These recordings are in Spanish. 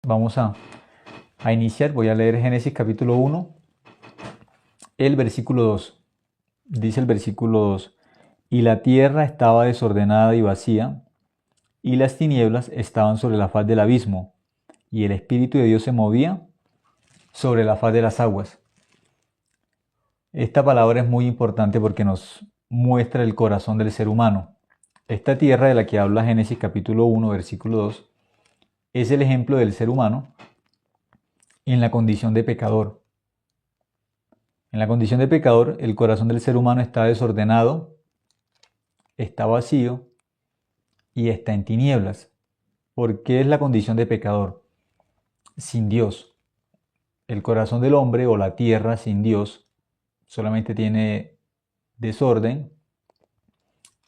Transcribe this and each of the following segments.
Vamos a iniciar. Voy a leer Génesis capítulo 1, el versículo 2. Dice el versículo 2: Y la tierra estaba desordenada y vacía, y las tinieblas estaban sobre la faz del abismo, y el Espíritu de Dios se movía sobre la faz de las aguas. Esta palabra es muy importante porque nos muestra el corazón del ser humano. Esta tierra de la que habla Génesis capítulo 1, versículo 2, es el ejemplo del ser humano en la condición de pecador. En la condición de pecador, el corazón del ser humano está desordenado, está vacío y está en tinieblas. ¿Por qué es la condición de pecador? Sin Dios. El corazón del hombre o la tierra sin Dios solamente tiene desorden,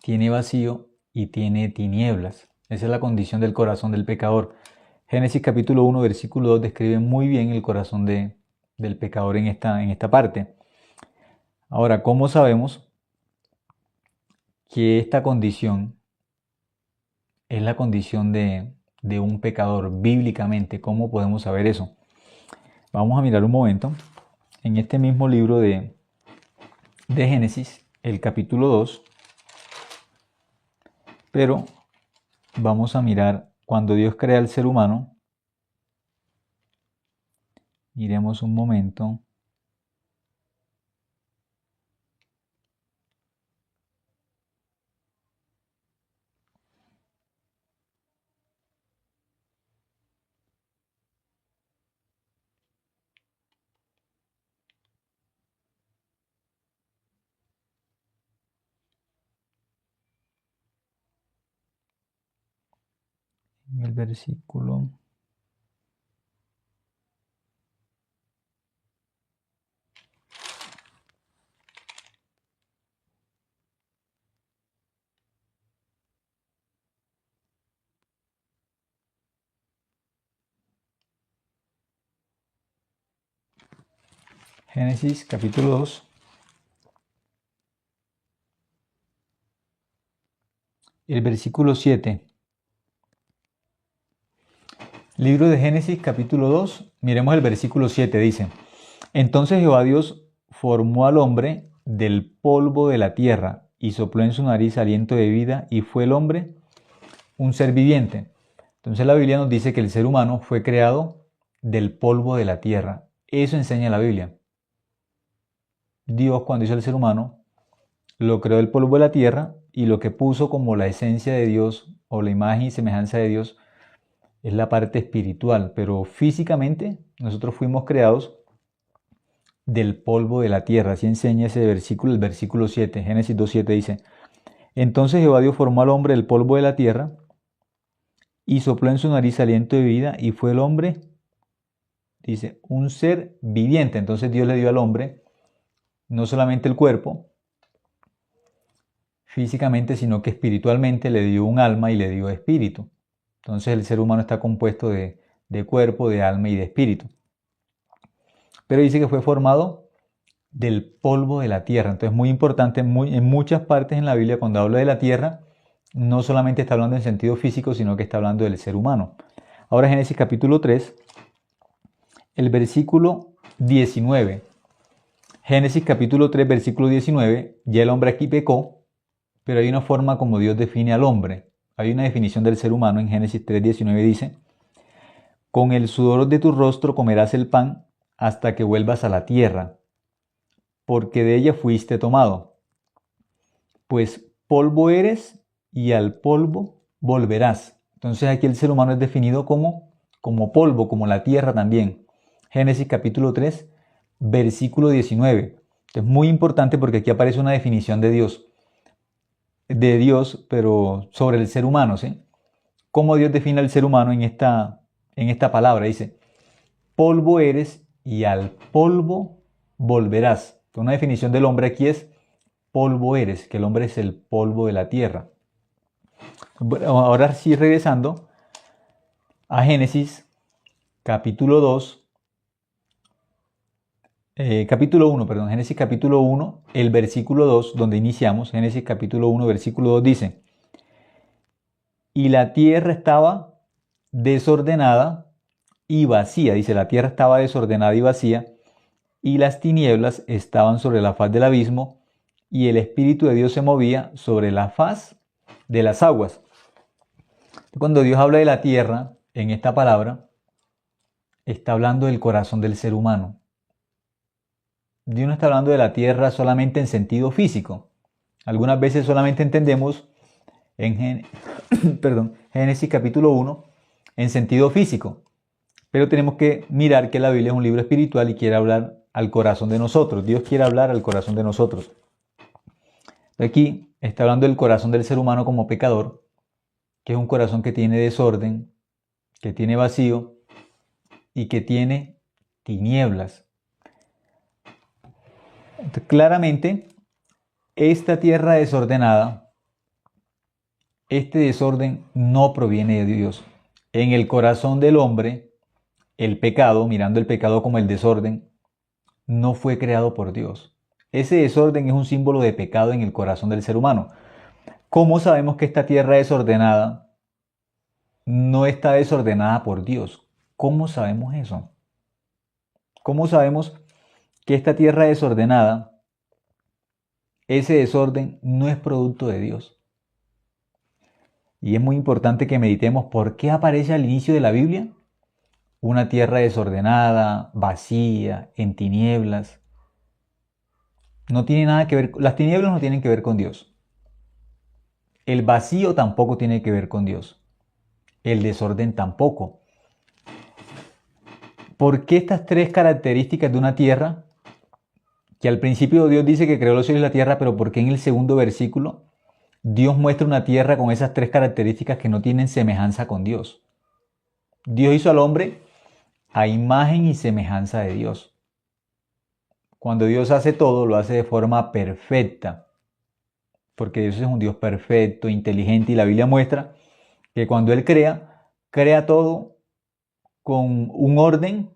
tiene vacío y tiene tinieblas. Esa es la condición del corazón del pecador. Génesis capítulo 1, versículo 2 describe muy bien el corazón del pecador en esta parte. Ahora, ¿cómo sabemos que esta condición es la condición de un pecador bíblicamente? ¿Cómo podemos saber eso? Vamos a mirar un momento en este mismo libro de Génesis, el capítulo 2, pero vamos a mirar cuando Dios crea al ser humano. Miremos un momento. En el versículo Génesis capítulo 2, el versículo 7. Libro de Génesis capítulo 2, miremos el versículo 7, dice: Entonces Jehová Dios formó al hombre del polvo de la tierra y sopló en su nariz aliento de vida, y fue el hombre un ser viviente. Entonces la Biblia nos dice que el ser humano fue creado del polvo de la tierra. Eso enseña la Biblia. Dios, cuando hizo al ser humano, lo creó del polvo de la tierra, y lo que puso como la esencia de Dios o la imagen y semejanza de Dios es la parte espiritual, pero físicamente nosotros fuimos creados del polvo de la tierra. Así enseña ese versículo, el versículo 7, Génesis 2:7 dice: Entonces Jehová Dios formó al hombre del polvo de la tierra y sopló en su nariz aliento de vida, y fue el hombre, dice, un ser viviente. Entonces Dios le dio al hombre no solamente el cuerpo físicamente, sino que espiritualmente le dio un alma y le dio espíritu. Entonces el ser humano está compuesto de cuerpo, de alma y de espíritu. Pero dice que fue formado del polvo de la tierra. Entonces, muy importante, en muchas partes en la Biblia, cuando habla de la tierra, no solamente está hablando en sentido físico, sino que está hablando del ser humano. Ahora Génesis capítulo 3, el versículo 19. Génesis capítulo 3, versículo 19, ya el hombre aquí pecó, pero hay una forma como Dios define al hombre. Hay una definición del ser humano en Génesis 3, 19, dice: Con el sudor de tu rostro comerás el pan hasta que vuelvas a la tierra, porque de ella fuiste tomado. Pues polvo eres y al polvo volverás. Entonces aquí el ser humano es definido como polvo, como la tierra también. Génesis capítulo 3, versículo 19. Es muy importante porque aquí aparece una definición de Dios, pero sobre el ser humano, ¿sí? Cómo Dios define al ser humano en esta palabra. Dice: polvo eres y al polvo volverás. Una definición del hombre aquí es: polvo eres, que el hombre es el polvo de la tierra. Bueno, ahora sí, regresando a Génesis capítulo 2, capítulo 1, perdón, Génesis capítulo 1, el versículo 2, donde iniciamos. Génesis capítulo 1, versículo 2 dice: Y la tierra estaba desordenada y vacía. Dice, la tierra estaba desordenada y vacía, y las tinieblas estaban sobre la faz del abismo, y el Espíritu de Dios se movía sobre la faz de las aguas. Cuando Dios habla de la tierra, en esta palabra, está hablando del corazón del ser humano. Dios no está hablando de la tierra solamente en sentido físico. Algunas veces solamente entendemos en Génesis capítulo 1 en sentido físico. Pero tenemos que mirar que la Biblia es un libro espiritual y quiere hablar al corazón de nosotros. Dios quiere hablar al corazón de nosotros. Aquí está hablando del corazón del ser humano como pecador, que es un corazón que tiene desorden, que tiene vacío y que tiene tinieblas. Entonces, claramente, esta tierra desordenada, este desorden no proviene de Dios. En el corazón del hombre, el pecado, mirando el pecado como el desorden, no fue creado por Dios. Ese desorden es un símbolo de pecado en el corazón del ser humano. ¿Cómo sabemos que esta tierra desordenada no está desordenada por Dios? ¿Cómo sabemos eso? ¿Cómo sabemos que esta tierra desordenada, ese desorden no es producto de Dios? Y es muy importante que meditemos por qué aparece al inicio de la Biblia una tierra desordenada, vacía, en tinieblas. No tiene nada que ver, las tinieblas no tienen que ver con Dios. El vacío tampoco tiene que ver con Dios. El desorden tampoco. ¿Por qué estas tres características de una tierra? Que al principio Dios dice que creó los cielos y la tierra, pero ¿por qué en el segundo versículo Dios muestra una tierra con esas tres características que no tienen semejanza con Dios? Dios hizo al hombre a imagen y semejanza de Dios. Cuando Dios hace todo, lo hace de forma perfecta, porque Dios es un Dios perfecto, inteligente, y la Biblia muestra que cuando Él crea todo con un orden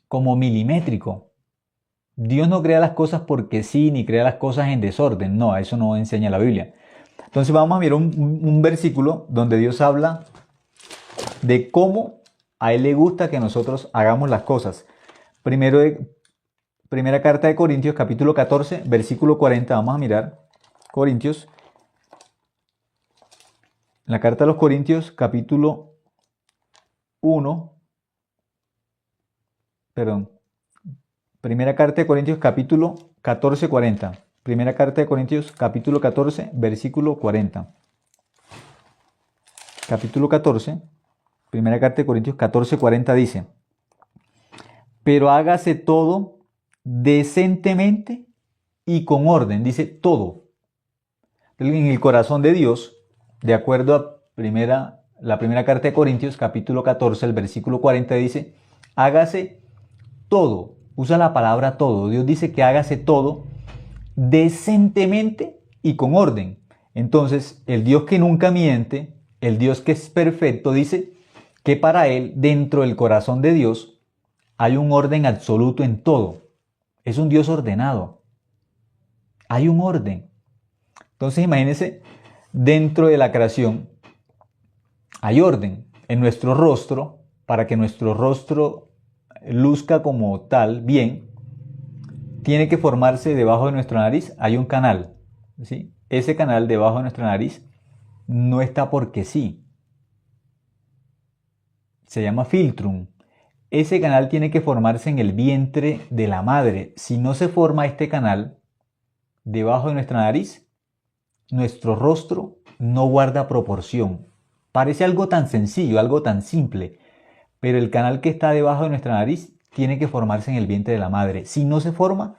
como milimétrico. Dios no crea las cosas porque sí, ni crea las cosas en desorden. No, a eso no enseña la Biblia. Entonces vamos a mirar un versículo donde Dios habla de cómo a Él le gusta que nosotros hagamos las cosas. Primera carta de Corintios, capítulo 14, versículo 40. Vamos a mirar. Corintios. La carta a los Corintios, capítulo 1. Perdón. Primera carta de Corintios, capítulo 14, 40. Primera carta de Corintios, capítulo 14, versículo 40. Capítulo 14. Primera carta de Corintios 14, 40 dice: pero hágase todo decentemente y con orden. Dice todo. En el corazón de Dios, de acuerdo a la primera carta de Corintios, capítulo 14, el versículo 40 dice: hágase todo. Usa la palabra todo. Dios dice que hágase todo decentemente y con orden. Entonces, el Dios que nunca miente, el Dios que es perfecto, dice que para Él, dentro del corazón de Dios, hay un orden absoluto en todo. Es un Dios ordenado. Hay un orden. Entonces, imagínense, dentro de la creación hay orden. En nuestro rostro, para que nuestro rostro luzca como tal, bien, tiene que formarse debajo de nuestra nariz, hay un canal, ¿sí? Ese canal debajo de nuestra nariz no está porque sí. Se llama filtrum. Ese canal tiene que formarse en el vientre de la madre. Si no se forma este canal debajo de nuestra nariz, nuestro rostro no guarda proporción. Parece algo tan sencillo, algo tan simple, pero el canal que está debajo de nuestra nariz tiene que formarse en el vientre de la madre. Si no se forma,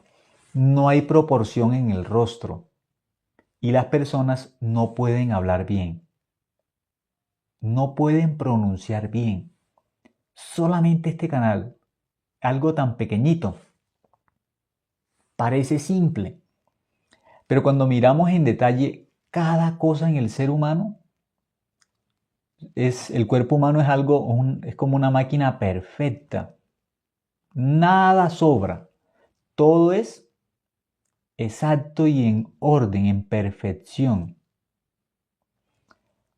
no hay proporción en el rostro y las personas no pueden hablar bien, no pueden pronunciar bien. Solamente este canal, algo tan pequeñito, parece simple, pero cuando miramos en detalle cada cosa en el ser humano, el cuerpo humano es como una máquina perfecta. Nada sobra. Todo es exacto y en orden, en perfección.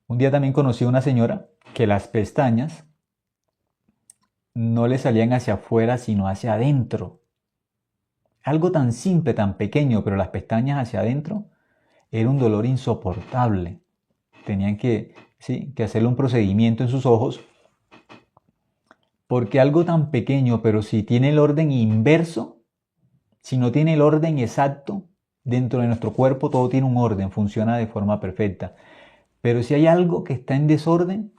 Un día también conocí a una señora que las pestañas no le salían hacia afuera, sino hacia adentro. Algo tan simple, tan pequeño, pero las pestañas hacia adentro era un dolor insoportable. Tenían que hacerle un procedimiento en sus ojos, porque algo tan pequeño, pero si tiene el orden inverso, si no tiene el orden exacto, dentro de nuestro cuerpo todo tiene un orden, funciona de forma perfecta. Pero si hay algo que está en desorden,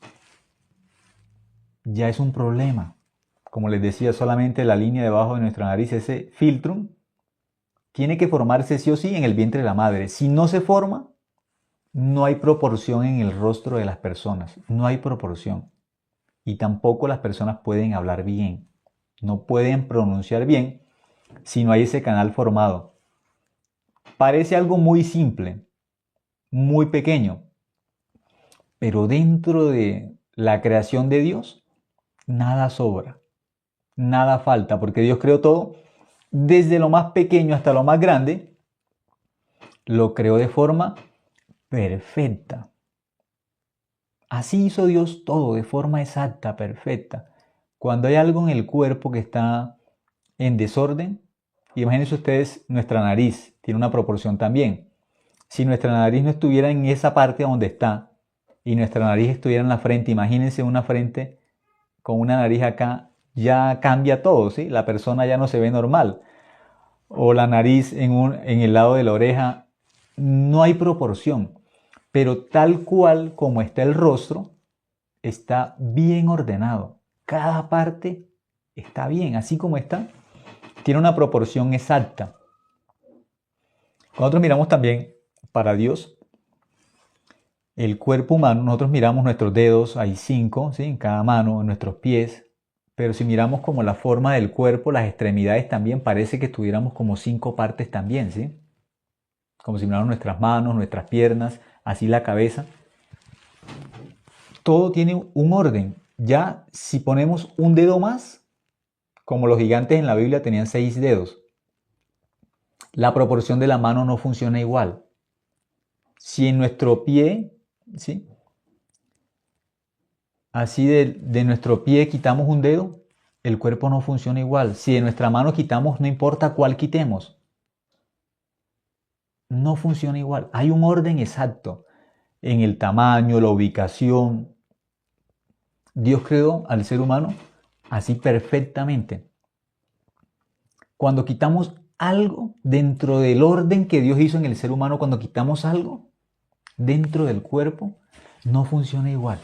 ya es un problema. Como les decía, solamente la línea debajo de nuestra nariz, ese filtrum, tiene que formarse sí o sí en el vientre de la madre. Si no se forma, no hay proporción en el rostro de las personas. No hay proporción. Y tampoco las personas pueden hablar bien. No pueden pronunciar bien si no hay ese canal formado. Parece algo muy simple, muy pequeño. Pero dentro de la creación de Dios, nada sobra. Nada falta, porque Dios creó todo, desde lo más pequeño hasta lo más grande, lo creó de forma perfecta. Así hizo Dios todo, de forma exacta, perfecta. Cuando hay algo en el cuerpo que está en desorden, imagínense ustedes, nuestra nariz tiene una proporción también. Si nuestra nariz no estuviera en esa parte donde está, y nuestra nariz estuviera en la frente, imagínense una frente con una nariz acá, ya cambia todo, ¿sí? La persona ya no se ve normal. O la nariz en el lado de la oreja, no hay proporción. Pero tal cual como está el rostro, está bien ordenado. Cada parte está bien, así como está, tiene una proporción exacta. Nosotros miramos también para Dios el cuerpo humano, nosotros miramos nuestros dedos, hay 5, ¿sí? En cada mano, en nuestros pies, pero si miramos como la forma del cuerpo, las extremidades también parece que tuviéramos como 5 partes también, ¿sí? Como si miráramos nuestras manos, nuestras piernas, así la cabeza. Todo tiene un orden. Ya si ponemos un dedo más, como los gigantes en la Biblia tenían 6 dedos, la proporción de la mano no funciona igual. Si en nuestro pie, ¿sí? Así de nuestro pie quitamos un dedo, el cuerpo no funciona igual. Si de nuestra mano quitamos, no importa cuál quitemos, no funciona igual. Hay un orden exacto en el tamaño, la ubicación. Dios creó al ser humano así perfectamente. Cuando quitamos algo dentro del orden que Dios hizo en el ser humano, cuando quitamos algo dentro del cuerpo, no funciona igual.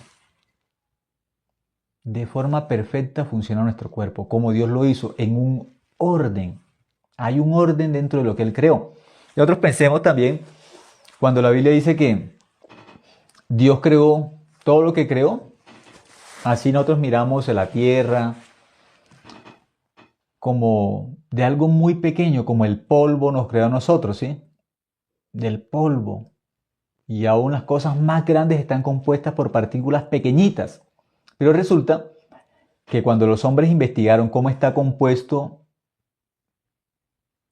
De forma perfecta funciona nuestro cuerpo, como Dios lo hizo, en un orden. Hay un orden dentro de lo que Él creó. Y nosotros pensemos también, cuando la Biblia dice que Dios creó todo lo que creó, así nosotros miramos la tierra como de algo muy pequeño, como el polvo nos creó a nosotros, ¿sí? Del polvo. Y aún las cosas más grandes están compuestas por partículas pequeñitas. Pero resulta que cuando los hombres investigaron cómo está compuesto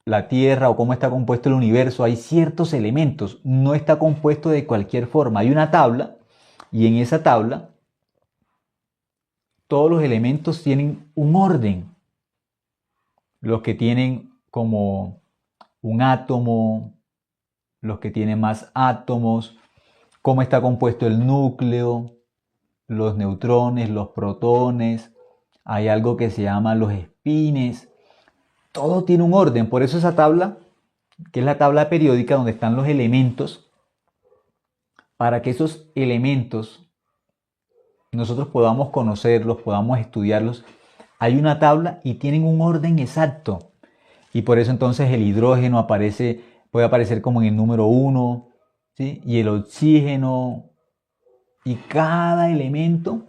la Tierra o cómo está compuesto el universo, hay ciertos elementos. No está compuesto de cualquier forma. Hay una tabla y en esa tabla todos los elementos tienen un orden. Los que tienen como un átomo, los que tienen más átomos, cómo está compuesto el núcleo, los neutrones, los protones, hay algo que se llama los espines. Todo tiene un orden, por eso esa tabla, que es la tabla periódica donde están los elementos, para que esos elementos nosotros podamos conocerlos, podamos estudiarlos, hay una tabla y tienen un orden exacto. Y por eso entonces el hidrógeno puede aparecer como en el número 1, ¿sí? Y el oxígeno, y cada elemento,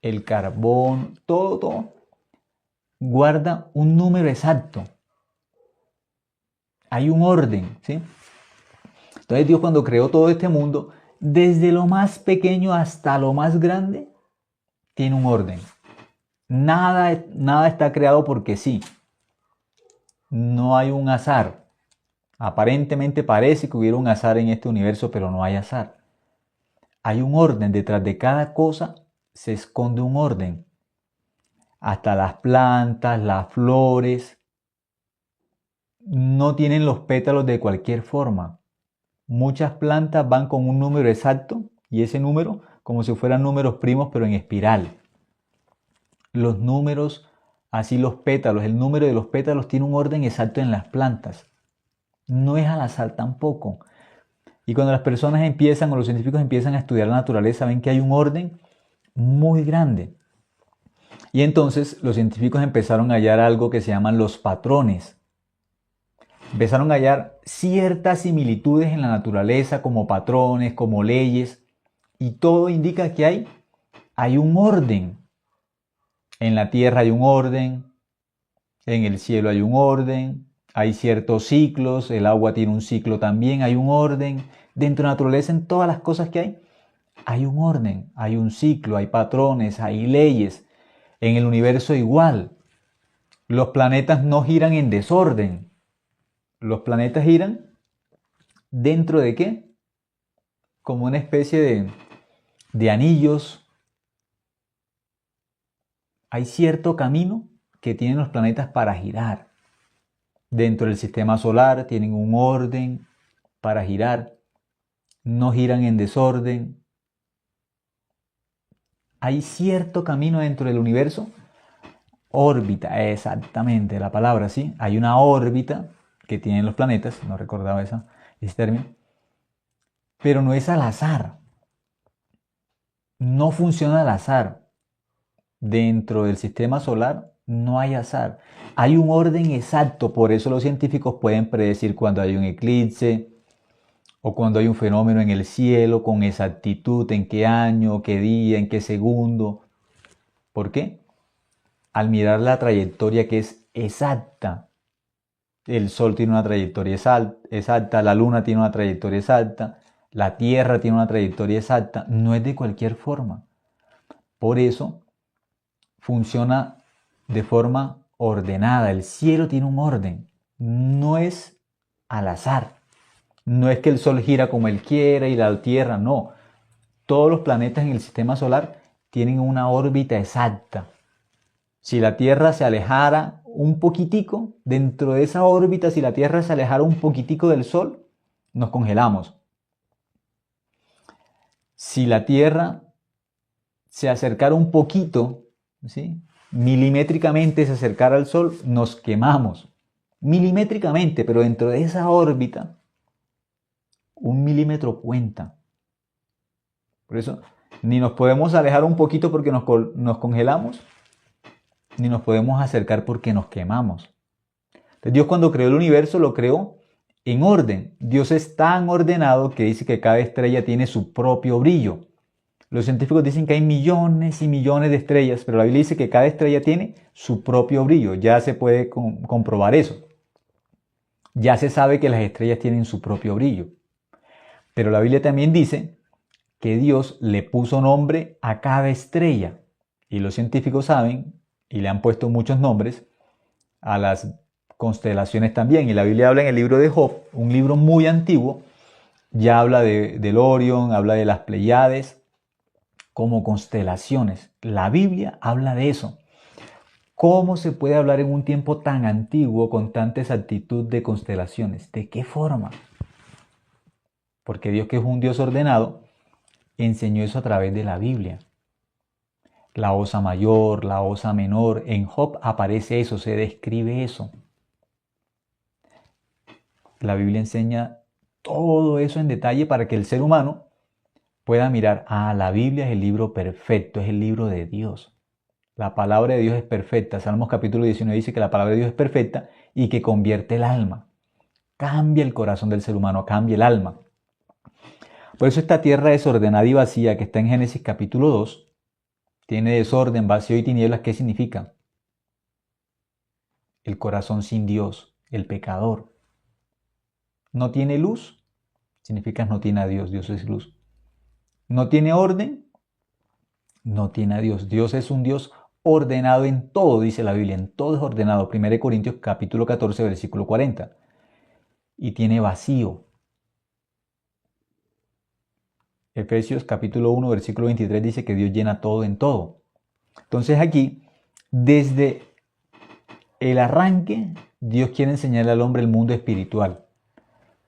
el carbón, todo guarda un número exacto. Hay un orden, ¿sí? Entonces Dios, cuando creó todo este mundo, desde lo más pequeño hasta lo más grande, tiene un orden. Nada está creado porque sí. No hay un azar. Aparentemente parece que hubiera un azar en este universo, pero no hay azar. Hay un orden. Detrás de cada cosa se esconde un orden. hasta las plantas, las flores, no tienen los pétalos de cualquier forma. Muchas plantas van con un número exacto y ese número como si fueran números primos pero en espiral. Los números, así los pétalos, el número de los pétalos tiene un orden exacto en las plantas. No es al azar tampoco. Y cuando las personas empiezan o los científicos empiezan a estudiar la naturaleza, ven que hay un orden muy grande. Y entonces los científicos empezaron a hallar algo que se llaman los patrones. Empezaron a hallar ciertas similitudes en la naturaleza como patrones, como leyes, y todo indica que hay un orden. En la tierra hay un orden, en el cielo hay un orden, hay ciertos ciclos, el agua tiene un ciclo también, hay un orden. Dentro de la naturaleza, en todas las cosas que hay un orden, hay un ciclo, hay patrones, hay leyes. En el universo igual. Los planetas no giran en desorden. Los planetas giran dentro de ¿qué? Como una especie de anillos. Hay cierto camino que tienen los planetas para girar. Dentro del sistema solar tienen un orden para girar. No giran en desorden. Hay cierto camino dentro del universo. Órbita, exactamente la palabra, ¿sí? Hay una órbita que tienen los planetas, no recordaba ese término, pero no es al azar. No funciona al azar. Dentro del sistema solar no hay azar. Hay un orden exacto, por eso los científicos pueden predecir cuando hay un eclipse o cuando hay un fenómeno en el cielo con exactitud, en qué año, qué día, en qué segundo. ¿Por qué? Al mirar la trayectoria que es exacta. El Sol tiene una trayectoria exacta, la Luna tiene una trayectoria exacta, la Tierra tiene una trayectoria exacta, no es de cualquier forma. Por eso funciona de forma ordenada, el cielo tiene un orden, no es al azar, no es que el Sol gira como él quiera y la Tierra, no. Todos los planetas en el sistema solar tienen una órbita exacta. Si la Tierra se alejara un poquitico, dentro de esa órbita, si la Tierra se alejara un poquitico del Sol, nos congelamos. Si la Tierra se acercara un poquito, ¿sí? Milimétricamente se acercara al Sol, nos quemamos. Milimétricamente, pero dentro de esa órbita, un milímetro cuenta. Por eso, ni nos podemos alejar un poquito porque nos congelamos, ni nos podemos acercar porque nos quemamos. Entonces, Dios cuando creó el universo lo creó en orden. Dios es tan ordenado que dice que cada estrella tiene su propio brillo. Los científicos dicen que hay millones y millones de estrellas, pero la Biblia dice que cada estrella tiene su propio brillo. Ya se puede comprobar eso. Ya se sabe que las estrellas tienen su propio brillo. Pero la Biblia también dice que Dios le puso nombre a cada estrella. Y los científicos saben, y le han puesto muchos nombres, a las constelaciones también. Y la Biblia habla en el libro de Job, un libro muy antiguo, ya habla del Orión, habla de las Pleiades, como constelaciones. La Biblia habla de eso. ¿Cómo se puede hablar en un tiempo tan antiguo con tanta exactitud de constelaciones? ¿De qué forma? Porque Dios, que es un Dios ordenado, enseñó eso a través de la Biblia. La osa mayor, la osa menor, en Job aparece eso, se describe eso. La Biblia enseña todo eso en detalle para que el ser humano pueda mirar, la Biblia es el libro perfecto, es el libro de Dios. La palabra de Dios es perfecta. Salmos capítulo 19 dice que la palabra de Dios es perfecta y que convierte el alma. Cambia el corazón del ser humano, cambia el alma. Por eso esta tierra desordenada y vacía que está en Génesis capítulo 2, tiene desorden, vacío y tinieblas. ¿Qué significa? El corazón sin Dios, el pecador. No tiene luz, significa no tiene a Dios, Dios es luz. No tiene orden, no tiene a Dios. Dios es un Dios ordenado en todo, dice la Biblia, en todo es ordenado. 1 Corintios capítulo 14, versículo 40. Y tiene vacío. Efesios capítulo 1, versículo 23 dice que Dios llena todo en todo. Entonces aquí Desde el arranque, Dios quiere enseñarle al hombre el mundo espiritual.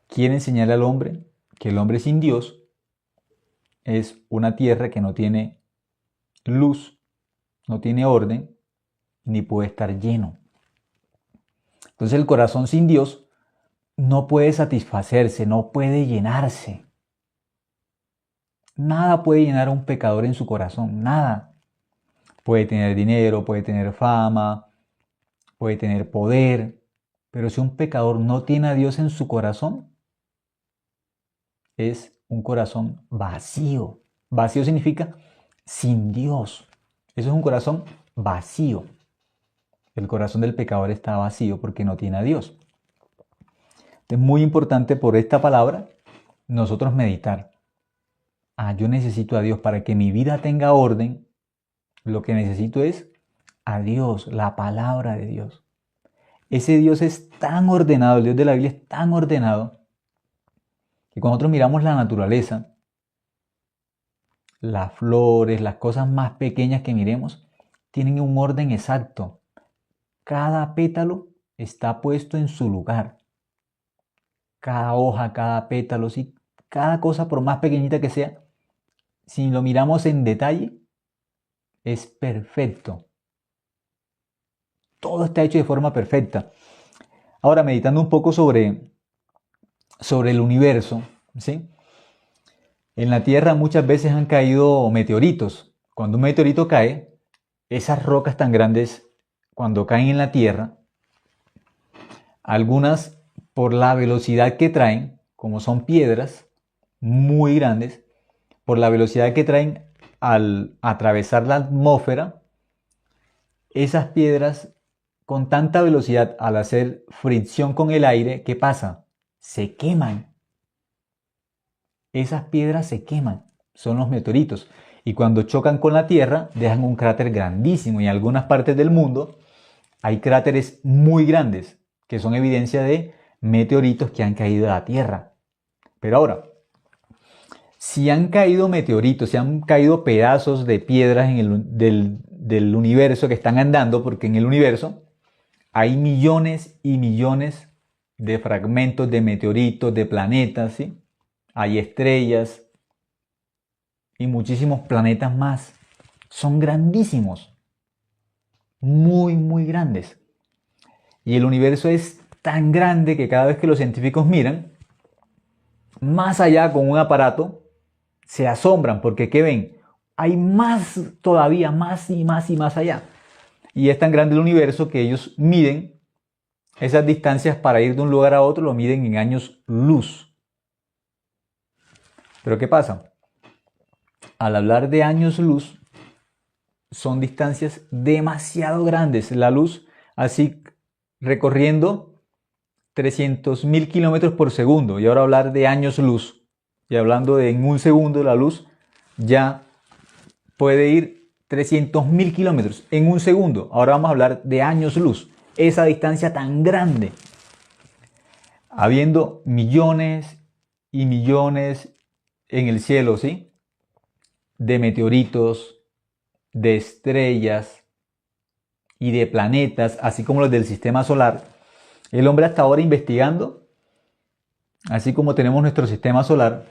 Quiere enseñarle al hombre que el hombre sin Dios es una tierra que no tiene luz, no tiene orden, ni puede estar lleno. Entonces el corazón sin Dios no puede satisfacerse, no puede llenarse. Nada puede llenar a un pecador en su corazón, nada. Puede tener dinero, puede tener fama, puede tener poder, pero si un pecador no tiene a Dios en su corazón, es un corazón vacío. Vacío significa sin Dios. Eso es un corazón vacío. El corazón del pecador está vacío porque no tiene a Dios. Es muy importante por esta palabra nosotros meditar. Yo necesito a Dios para que mi vida tenga orden. Lo que necesito es a Dios, la palabra de Dios. Ese Dios es tan ordenado, el Dios de la Biblia es tan ordenado, que cuando nosotros miramos la naturaleza, las flores, las cosas más pequeñas que miremos, tienen un orden exacto. Cada pétalo está puesto en su lugar. Cada hoja, cada pétalo, sí, cada cosa, por más pequeñita que sea, si lo miramos en detalle, es perfecto. Todo está hecho de forma perfecta. Ahora, meditando un poco sobre el universo, ¿sí? En la Tierra muchas veces han caído meteoritos. Cuando un meteorito cae, esas rocas tan grandes, cuando caen en la Tierra, algunas por la velocidad que traen, como son piedras muy grandes, por la velocidad que traen al atravesar la atmósfera, esas piedras con tanta velocidad al hacer fricción con el aire, ¿qué pasa? Se queman. Esas piedras se queman, son los meteoritos. Y cuando chocan con la Tierra, dejan un cráter grandísimo. Y en algunas partes del mundo hay cráteres muy grandes, que son evidencia de meteoritos que han caído a la Tierra. Pero ahora, si han caído meteoritos, si han caído pedazos de piedras del universo que están andando, porque en el universo hay millones y millones de fragmentos de meteoritos, de planetas, ¿sí? Hay estrellas y muchísimos planetas más. Son grandísimos, muy, muy grandes. Y el universo es tan grande que cada vez que los científicos miran, más allá con un aparato, se asombran porque ¿qué ven? Hay más todavía, más y más y más allá. Y es tan grande el universo que ellos miden esas distancias para ir de un lugar a otro, lo miden en años luz. Pero ¿qué pasa? Al hablar de años luz, son distancias demasiado grandes. La luz así recorriendo 300.000 kilómetros por segundo. Y ahora hablar de años luz. Y hablando de en un segundo la luz ya puede ir 300.000 kilómetros en un segundo. Ahora vamos a hablar de años luz. Esa distancia tan grande. Habiendo millones y millones en el cielo, ¿sí? De meteoritos, de estrellas y de planetas, así como los del sistema solar. El hombre hasta ahora investigando, así como tenemos nuestro sistema solar,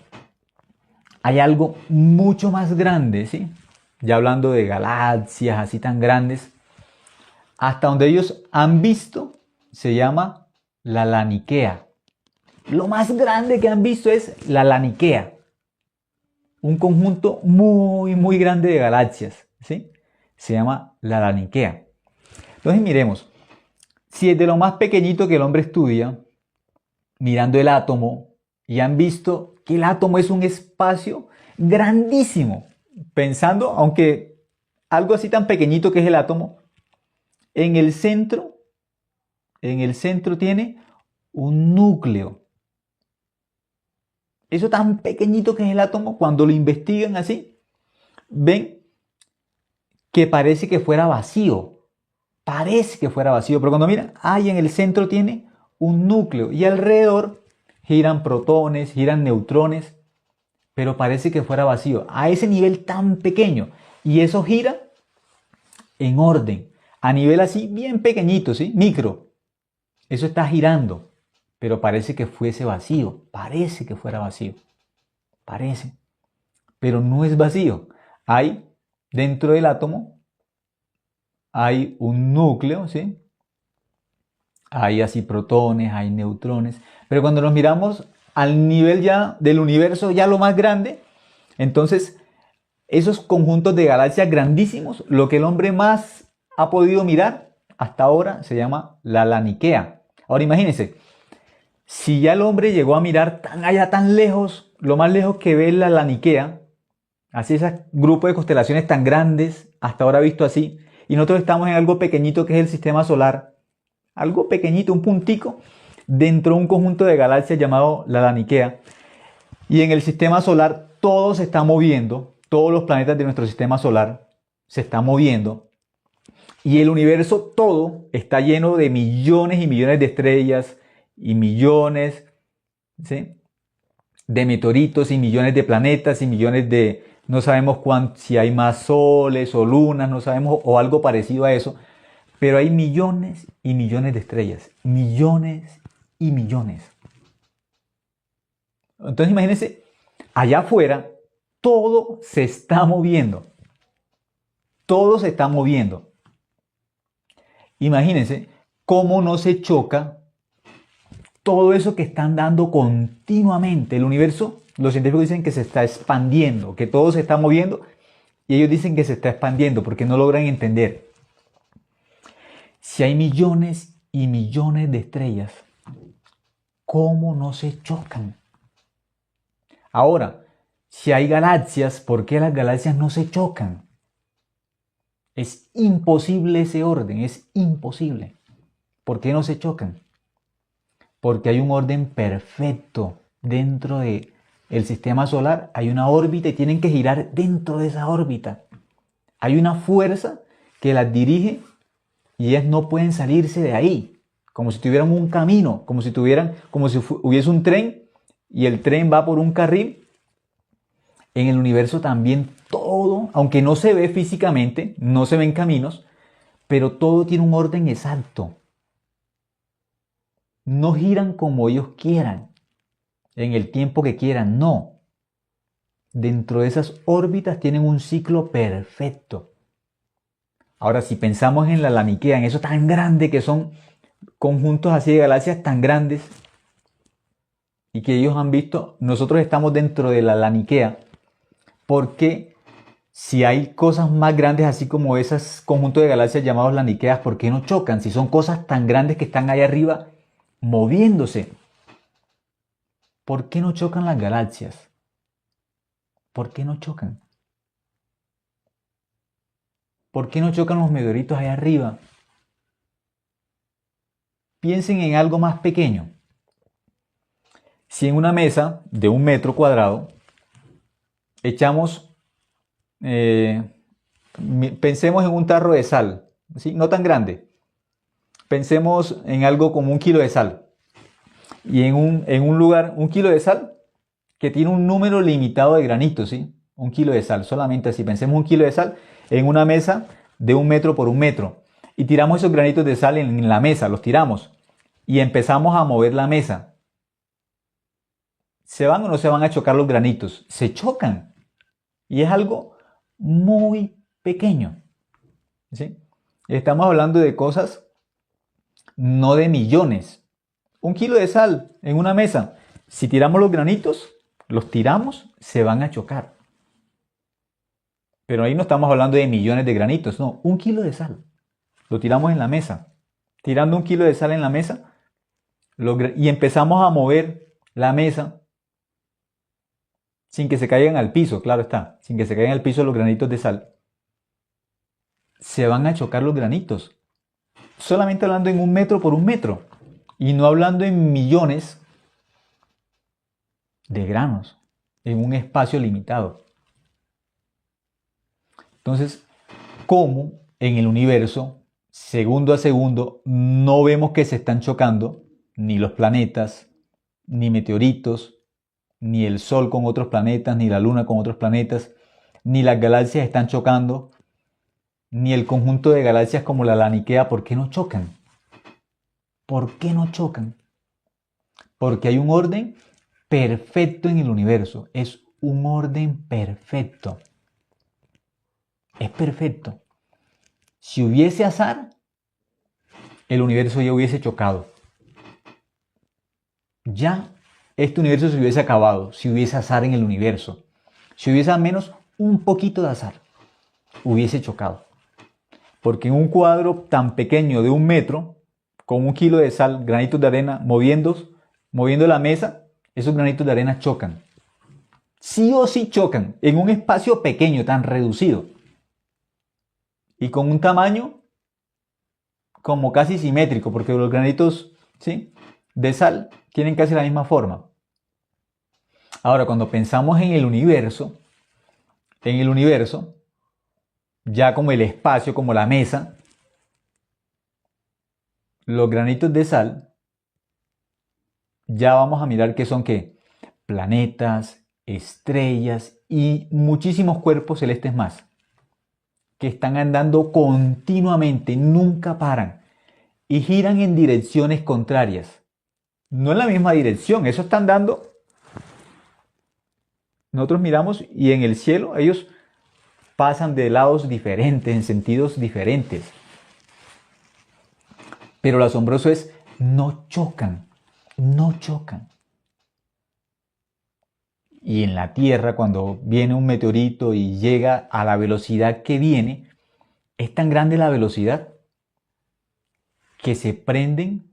hay algo mucho más grande, ¿sí? Ya hablando de galaxias así tan grandes, hasta donde ellos han visto, se llama la Laniquea. Lo más grande que han visto es la Laniquea. Un conjunto muy, muy grande de galaxias, ¿sí? Se llama la Laniquea. Entonces miremos, si es de lo más pequeñito que el hombre estudia, mirando el átomo, y han visto que el átomo es un espacio grandísimo, pensando, aunque algo así tan pequeñito que es el átomo, en el centro tiene un núcleo. Eso tan pequeñito que es el átomo, cuando lo investigan así, ven que parece que fuera vacío. Parece que fuera vacío, pero cuando miran, en el centro tiene un núcleo y alrededor giran protones, giran neutrones, pero parece que fuera vacío. A ese nivel tan pequeño. Y eso gira en orden. a nivel así bien pequeñito, ¿sí? Micro. Eso está girando, pero parece que fuese vacío, parece que fuera vacío, parece, pero no es vacío. Hay dentro del átomo, hay un núcleo, ¿sí? Hay así protones, hay neutrones, pero cuando nos miramos al nivel ya del universo, ya lo más grande, entonces esos conjuntos de galaxias grandísimos, lo que el hombre más ha podido mirar hasta ahora se llama la Laniquea. Ahora imagínense, si ya el hombre llegó a mirar tan allá, tan lejos, lo más lejos que ve es la Laniquea, así ese grupo de constelaciones tan grandes, hasta ahora visto así, y nosotros estamos en algo pequeñito que es el sistema solar, algo pequeñito, un puntico, dentro de un conjunto de galaxias llamado la Laniquea, y en el sistema solar todo se está moviendo, todos los planetas de nuestro sistema solar se están moviendo, y el universo todo está lleno de millones y millones de estrellas, y millones, ¿sí?, de meteoritos y millones de planetas y millones de, no sabemos si hay más soles o lunas, no sabemos, o algo parecido a eso, pero hay millones y millones de estrellas, millones y millones. Entonces imagínense, allá afuera todo se está moviendo, todo se está moviendo. Imagínense cómo no se choca todo eso que están dando continuamente. El universo, los científicos dicen que se está expandiendo, que todo se está moviendo, y ellos dicen que se está expandiendo porque no logran entender. Si hay millones y millones de estrellas, ¿cómo no se chocan? Ahora, si hay galaxias, ¿por qué las galaxias no se chocan? Es imposible ese orden, es imposible. ¿Por qué no se chocan? Porque hay un orden perfecto dentro del sistema solar, hay una órbita y tienen que girar dentro de esa órbita. Hay una fuerza que las dirige y ellas no pueden salirse de ahí, como si tuvieran un camino, como si hubiese un tren y el tren va por un carril. En el universo también todo, aunque no se ve físicamente, no se ven caminos, pero todo tiene un orden exacto. No giran como ellos quieran, en el tiempo que quieran, no. Dentro de esas órbitas tienen un ciclo perfecto. Ahora, si pensamos en la Laniquea, en eso tan grande que son conjuntos así de galaxias tan grandes y que ellos han visto, nosotros estamos dentro de la Laniquea, porque si hay cosas más grandes así como esos conjuntos de galaxias llamados Laniqueas, ¿por qué no chocan? Si son cosas tan grandes que están ahí arriba moviéndose, ¿por qué no chocan las galaxias? ¿Por qué no chocan? ¿Por qué no chocan los meteoritos ahí arriba? Piensen en algo más pequeño. Si en una mesa de 1 metro cuadrado echamos, pensemos en un tarro de sal, ¿sí?, no tan grande. Pensemos en algo como 1 kilo de sal. Y en un lugar, 1 kilo de sal que tiene un número limitado de granitos, ¿sí? 1 kilo de sal, solamente así. Pensemos 1 kilo de sal en una mesa de 1 metro por 1 metro. Y tiramos esos granitos de sal en la mesa, los tiramos. Y empezamos a mover la mesa. ¿Se van o no se van a chocar los granitos? Se chocan. Y es algo muy pequeño, ¿sí? Estamos hablando de cosas no de millones. 1 kilo de sal en una mesa. Si tiramos los granitos, los tiramos, se van a chocar. Pero ahí no estamos hablando de millones de granitos, no, 1 kilo de sal. Lo tiramos en la mesa. Tirando 1 kilo de sal en la mesa y empezamos a mover la mesa sin que se caigan al piso, claro está, sin que se caigan al piso los granitos de sal. Se van a chocar los granitos. Solamente hablando en 1 metro por 1 metro. Y no hablando en millones de granos en un espacio limitado. Entonces, ¿cómo en el universo, segundo a segundo, no vemos que se están chocando ni los planetas, ni meteoritos, ni el Sol con otros planetas, ni la Luna con otros planetas, ni las galaxias están chocando, ni el conjunto de galaxias como la Laniquea, ¿por qué no chocan? ¿Por qué no chocan? Porque hay un orden perfecto en el universo. Es un orden perfecto. Es perfecto. Si hubiese azar, el universo ya hubiese chocado. Ya este universo se hubiese acabado si hubiese azar en el universo. Si hubiese al menos un poquito de azar, hubiese chocado. Porque en un cuadro tan pequeño de 1 metro, con 1 kilo de sal, granitos de arena, moviendo la mesa, esos granitos de arena chocan. Sí o sí chocan en un espacio pequeño, tan reducido. Y con un tamaño como casi simétrico, porque los granitos, ¿sí?, de sal tienen casi la misma forma. Ahora, cuando pensamos en el universo, ya como el espacio, como la mesa, los granitos de sal, ya vamos a mirar que son ¿qué? Planetas, estrellas y muchísimos cuerpos celestes más, que están andando continuamente, nunca paran y giran en direcciones contrarias. No en la misma dirección, eso están dando. Nosotros miramos y en el cielo ellos pasan de lados diferentes, en sentidos diferentes. Pero lo asombroso es, no chocan, no chocan. Y en la Tierra, cuando viene un meteorito y llega a la velocidad que viene, es tan grande la velocidad que se prenden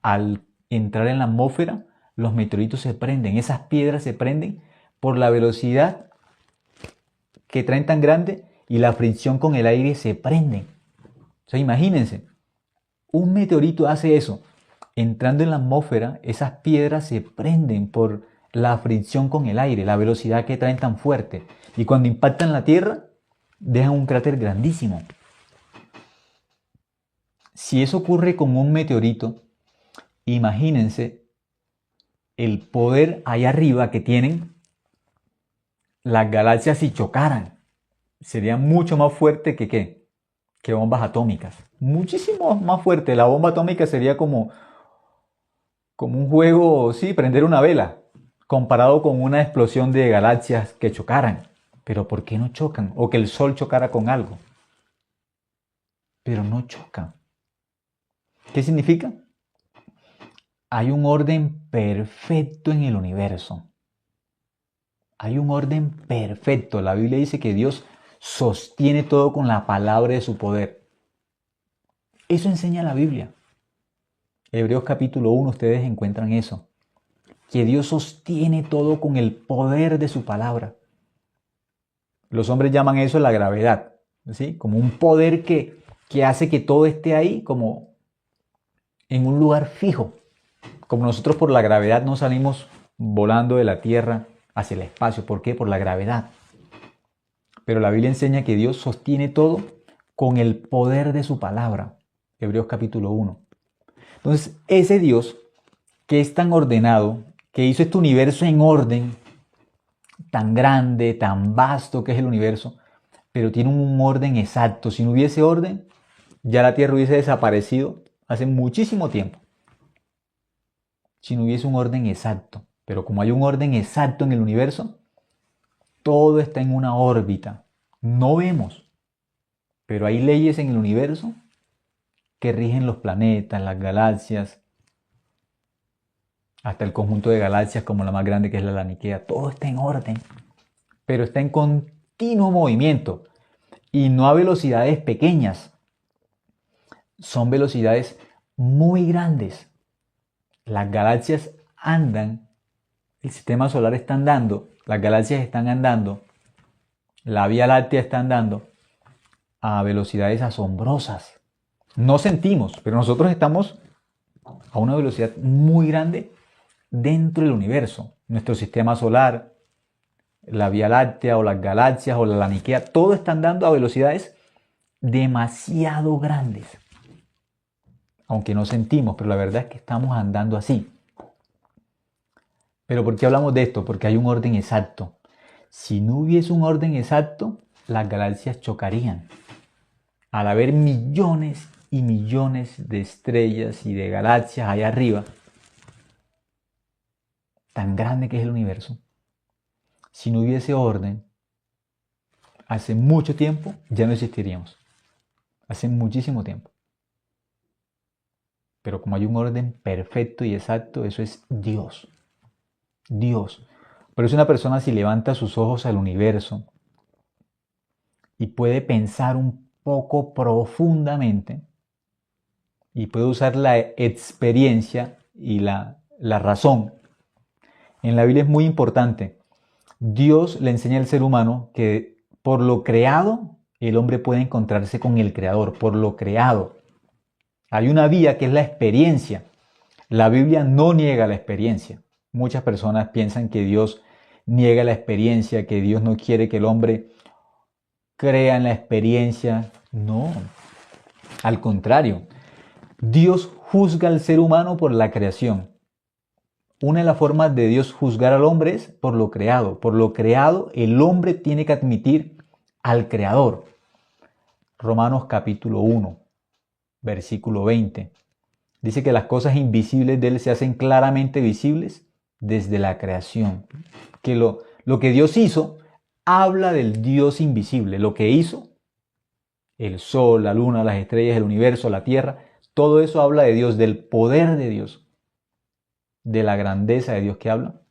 al entrar en la atmósfera, los meteoritos se prenden, esas piedras se prenden por la velocidad que traen tan grande y la fricción con el aire se prenden. O sea, imagínense, un meteorito hace eso. Entrando en la atmósfera, esas piedras se prenden por la fricción con el aire, la velocidad que traen tan fuerte. Y cuando impactan la Tierra, dejan un cráter grandísimo. Si eso ocurre con un meteorito, imagínense el poder allá arriba que tienen las galaxias si chocaran. Sería mucho más fuerte que ¿qué? Que bombas atómicas. Muchísimo más fuerte. La bomba atómica sería como un juego, sí, prender una vela, comparado con una explosión de galaxias que chocaran. Pero ¿por qué no chocan? O que el Sol chocara con algo. Pero no chocan. ¿Qué significa? Hay un orden perfecto en el universo. Hay un orden perfecto. La Biblia dice que Dios sostiene todo con la palabra de su poder. Eso enseña la Biblia. Hebreos capítulo 1, ustedes encuentran eso. Que Dios sostiene todo con el poder de su palabra. Los hombres llaman eso la gravedad, ¿sí? Como un poder que hace que todo esté ahí como en un lugar fijo. Como nosotros por la gravedad no salimos volando de la Tierra hacia el espacio. ¿Por qué? Por la gravedad. Pero la Biblia enseña que Dios sostiene todo con el poder de su palabra. Hebreos capítulo 1. Entonces, ese Dios que es tan ordenado, que hizo este universo en orden, tan grande, tan vasto que es el universo, pero tiene un orden exacto. Si no hubiese orden, ya la Tierra hubiese desaparecido hace muchísimo tiempo. Si no hubiese un orden exacto. Pero como hay un orden exacto en el universo, todo está en una órbita. No vemos, pero hay leyes en el universo que rigen los planetas, las galaxias, hasta el conjunto de galaxias como la más grande que es la Laniquea. Todo está en orden, pero está en continuo movimiento y no a velocidades pequeñas. Son velocidades muy grandes. Las galaxias andan, el sistema solar está andando, las galaxias están andando, la Vía Láctea está andando a velocidades asombrosas. No sentimos, pero nosotros estamos a una velocidad muy grande dentro del universo. Nuestro sistema solar, la Vía Láctea o las galaxias o la Laniquea, todo está andando a velocidades demasiado grandes. Aunque no sentimos, pero la verdad es que estamos andando así. ¿Pero por qué hablamos de esto? Porque hay un orden exacto. Si no hubiese un orden exacto, las galaxias chocarían. al haber millones y millones de estrellas y de galaxias allá arriba, tan grande que es el universo, si no hubiese orden, hace mucho tiempo ya no existiríamos. Hace muchísimo tiempo. Pero como hay un orden perfecto y exacto, eso es Dios. Dios. Por eso una persona, si levanta sus ojos al universo y puede pensar un poco profundamente y puede usar la experiencia y la razón. En la Biblia es muy importante. Dios le enseña al ser humano que por lo creado el hombre puede encontrarse con el Creador, por lo creado. Hay una vía que es la experiencia. La Biblia no niega la experiencia. Muchas personas piensan que Dios niega la experiencia, que Dios no quiere que el hombre crea en la experiencia. No, al contrario. Dios juzga al ser humano por la creación. Una de las formas de Dios juzgar al hombre es por lo creado. Por lo creado, el hombre tiene que admitir al Creador. Romanos capítulo 1, versículo 20. Dice que las cosas invisibles de Él se hacen claramente visibles desde la creación. Que lo que Dios hizo habla del Dios invisible. Lo que hizo, el sol, la luna, las estrellas, el universo, la tierra, todo eso habla de Dios, del poder de Dios, de la grandeza de Dios que habla,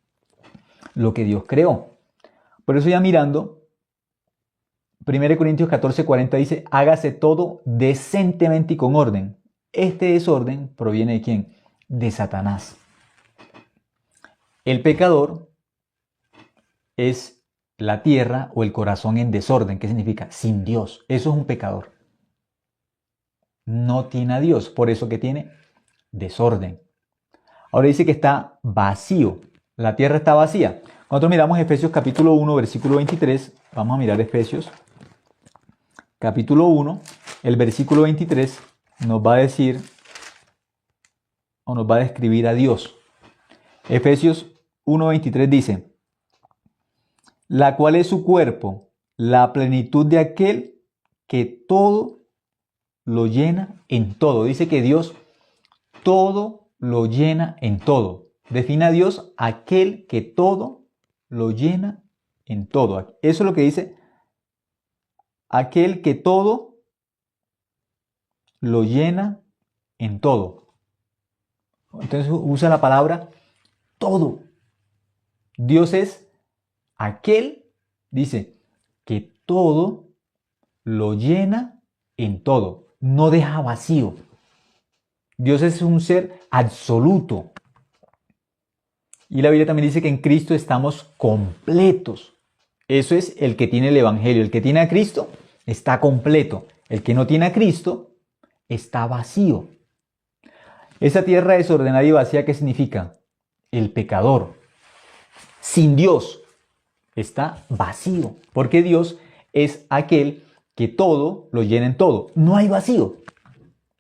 lo que Dios creó. Por eso ya mirando, 1 Corintios 14:40 dice, hágase todo decentemente y con orden. Este desorden proviene ¿de quién? De Satanás. El pecador es la tierra o el corazón en desorden. ¿Qué significa? Sin Dios. Eso es un pecador. No tiene a Dios, por eso que tiene desorden. Ahora dice que está vacío. La tierra está vacía. Cuando miramos Efesios capítulo 1, versículo 23, vamos a mirar Efesios capítulo 1, el versículo 23 nos va a decir o nos va a describir a Dios. Efesios 1:23 dice, la cual es su cuerpo, la plenitud de aquel que todo lo llena en todo. Dice que Dios todo lo llena en todo. Define a Dios aquel que todo lo llena en todo. Eso es lo que dice aquel que todo lo llena en todo. Entonces usa la palabra todo. Dios es aquel, dice, que todo lo llena en todo. No deja vacío. Dios es un ser absoluto. Y la Biblia también dice que en Cristo estamos completos. Eso es el que tiene el Evangelio. El que tiene a Cristo está completo. El que no tiene a Cristo está vacío. Esa tierra desordenada y vacía, ¿qué significa? El pecador, sin Dios, está vacío. Porque Dios es aquel que todo lo llena en todo. No hay vacío.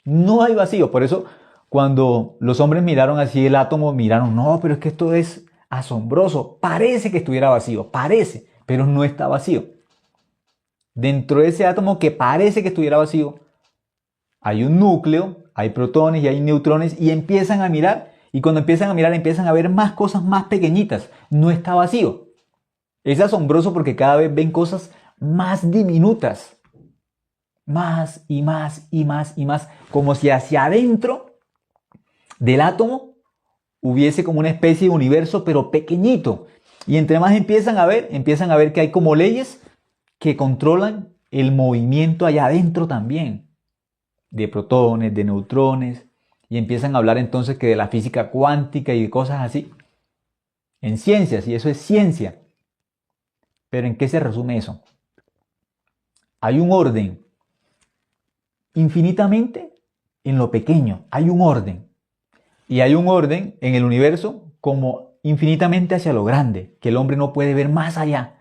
No hay vacío. Por eso, cuando los hombres miraron así el átomo, miraron, no, pero es que esto es asombroso. Parece que estuviera vacío. Parece, pero no está vacío. Dentro de ese átomo que parece que estuviera vacío, hay un núcleo, hay protones y hay neutrones y empiezan a mirar. Y cuando empiezan a mirar, empiezan a ver más cosas más pequeñitas. No está vacío. Es asombroso porque cada vez ven cosas más diminutas. Más y más y más y más. Como si hacia adentro del átomo hubiese como una especie de universo, pero pequeñito. Y entre más empiezan a ver que hay como leyes que controlan el movimiento allá adentro también. De protones, de neutrones. Y empiezan a hablar entonces que de la física cuántica y de cosas así. En ciencias, y eso es ciencia. Pero ¿en qué se resume eso? Hay un orden. Infinitamente en lo pequeño. Hay un orden. Y hay un orden en el universo como infinitamente hacia lo grande. Que el hombre no puede ver más allá.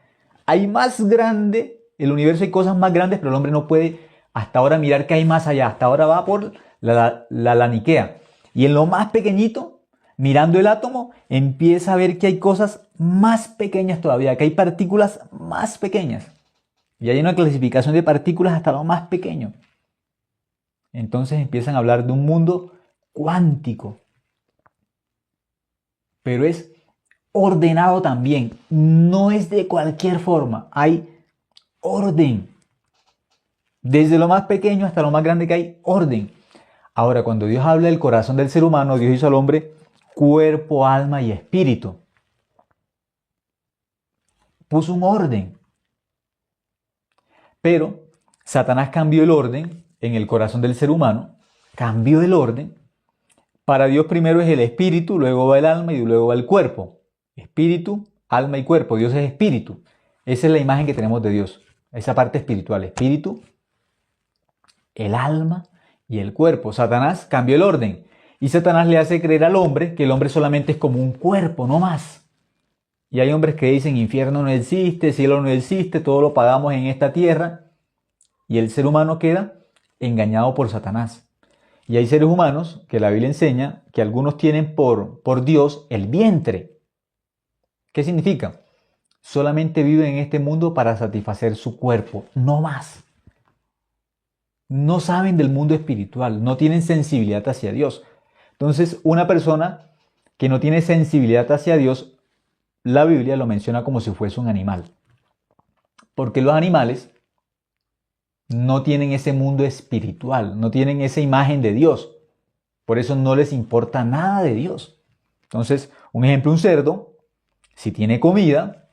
Hay más grande, el universo hay cosas más grandes, pero el hombre no puede hasta ahora mirar que hay más allá. Hasta ahora va por la laniquea. Y en lo más pequeñito, mirando el átomo, empieza a ver que hay cosas más pequeñas todavía, que hay partículas más pequeñas. Y hay una clasificación de partículas hasta lo más pequeño. Entonces empiezan a hablar de un mundo cuántico, pero es ordenado también, no es de cualquier forma, hay orden. Desde lo más pequeño hasta lo más grande que hay orden. Ahora, cuando Dios habla del corazón del ser humano, Dios hizo al hombre cuerpo, alma y espíritu. Puso un orden. Pero Satanás cambió el orden en el corazón del ser humano, cambió el orden. Para Dios primero es el espíritu, luego va el alma y luego va el cuerpo. Espíritu, alma y cuerpo. Dios es espíritu. Esa es la imagen que tenemos de Dios. Esa parte espiritual. Espíritu, el alma y el cuerpo. Satanás cambió el orden. Y Satanás le hace creer al hombre que el hombre solamente es como un cuerpo, no más. Y hay hombres que dicen infierno no existe, cielo no existe, todo lo pagamos en esta tierra. Y el ser humano queda engañado por Satanás. Y hay seres humanos que la Biblia enseña que algunos tienen por Dios el vientre. ¿Qué significa? Solamente viven en este mundo para satisfacer su cuerpo, no más. No saben del mundo espiritual, no tienen sensibilidad hacia Dios. Entonces, una persona que no tiene sensibilidad hacia Dios, la Biblia lo menciona como si fuese un animal. Porque los animales no tienen ese mundo espiritual, no tienen esa imagen de Dios. Por eso no les importa nada de Dios. Entonces, un ejemplo, un cerdo, si tiene comida,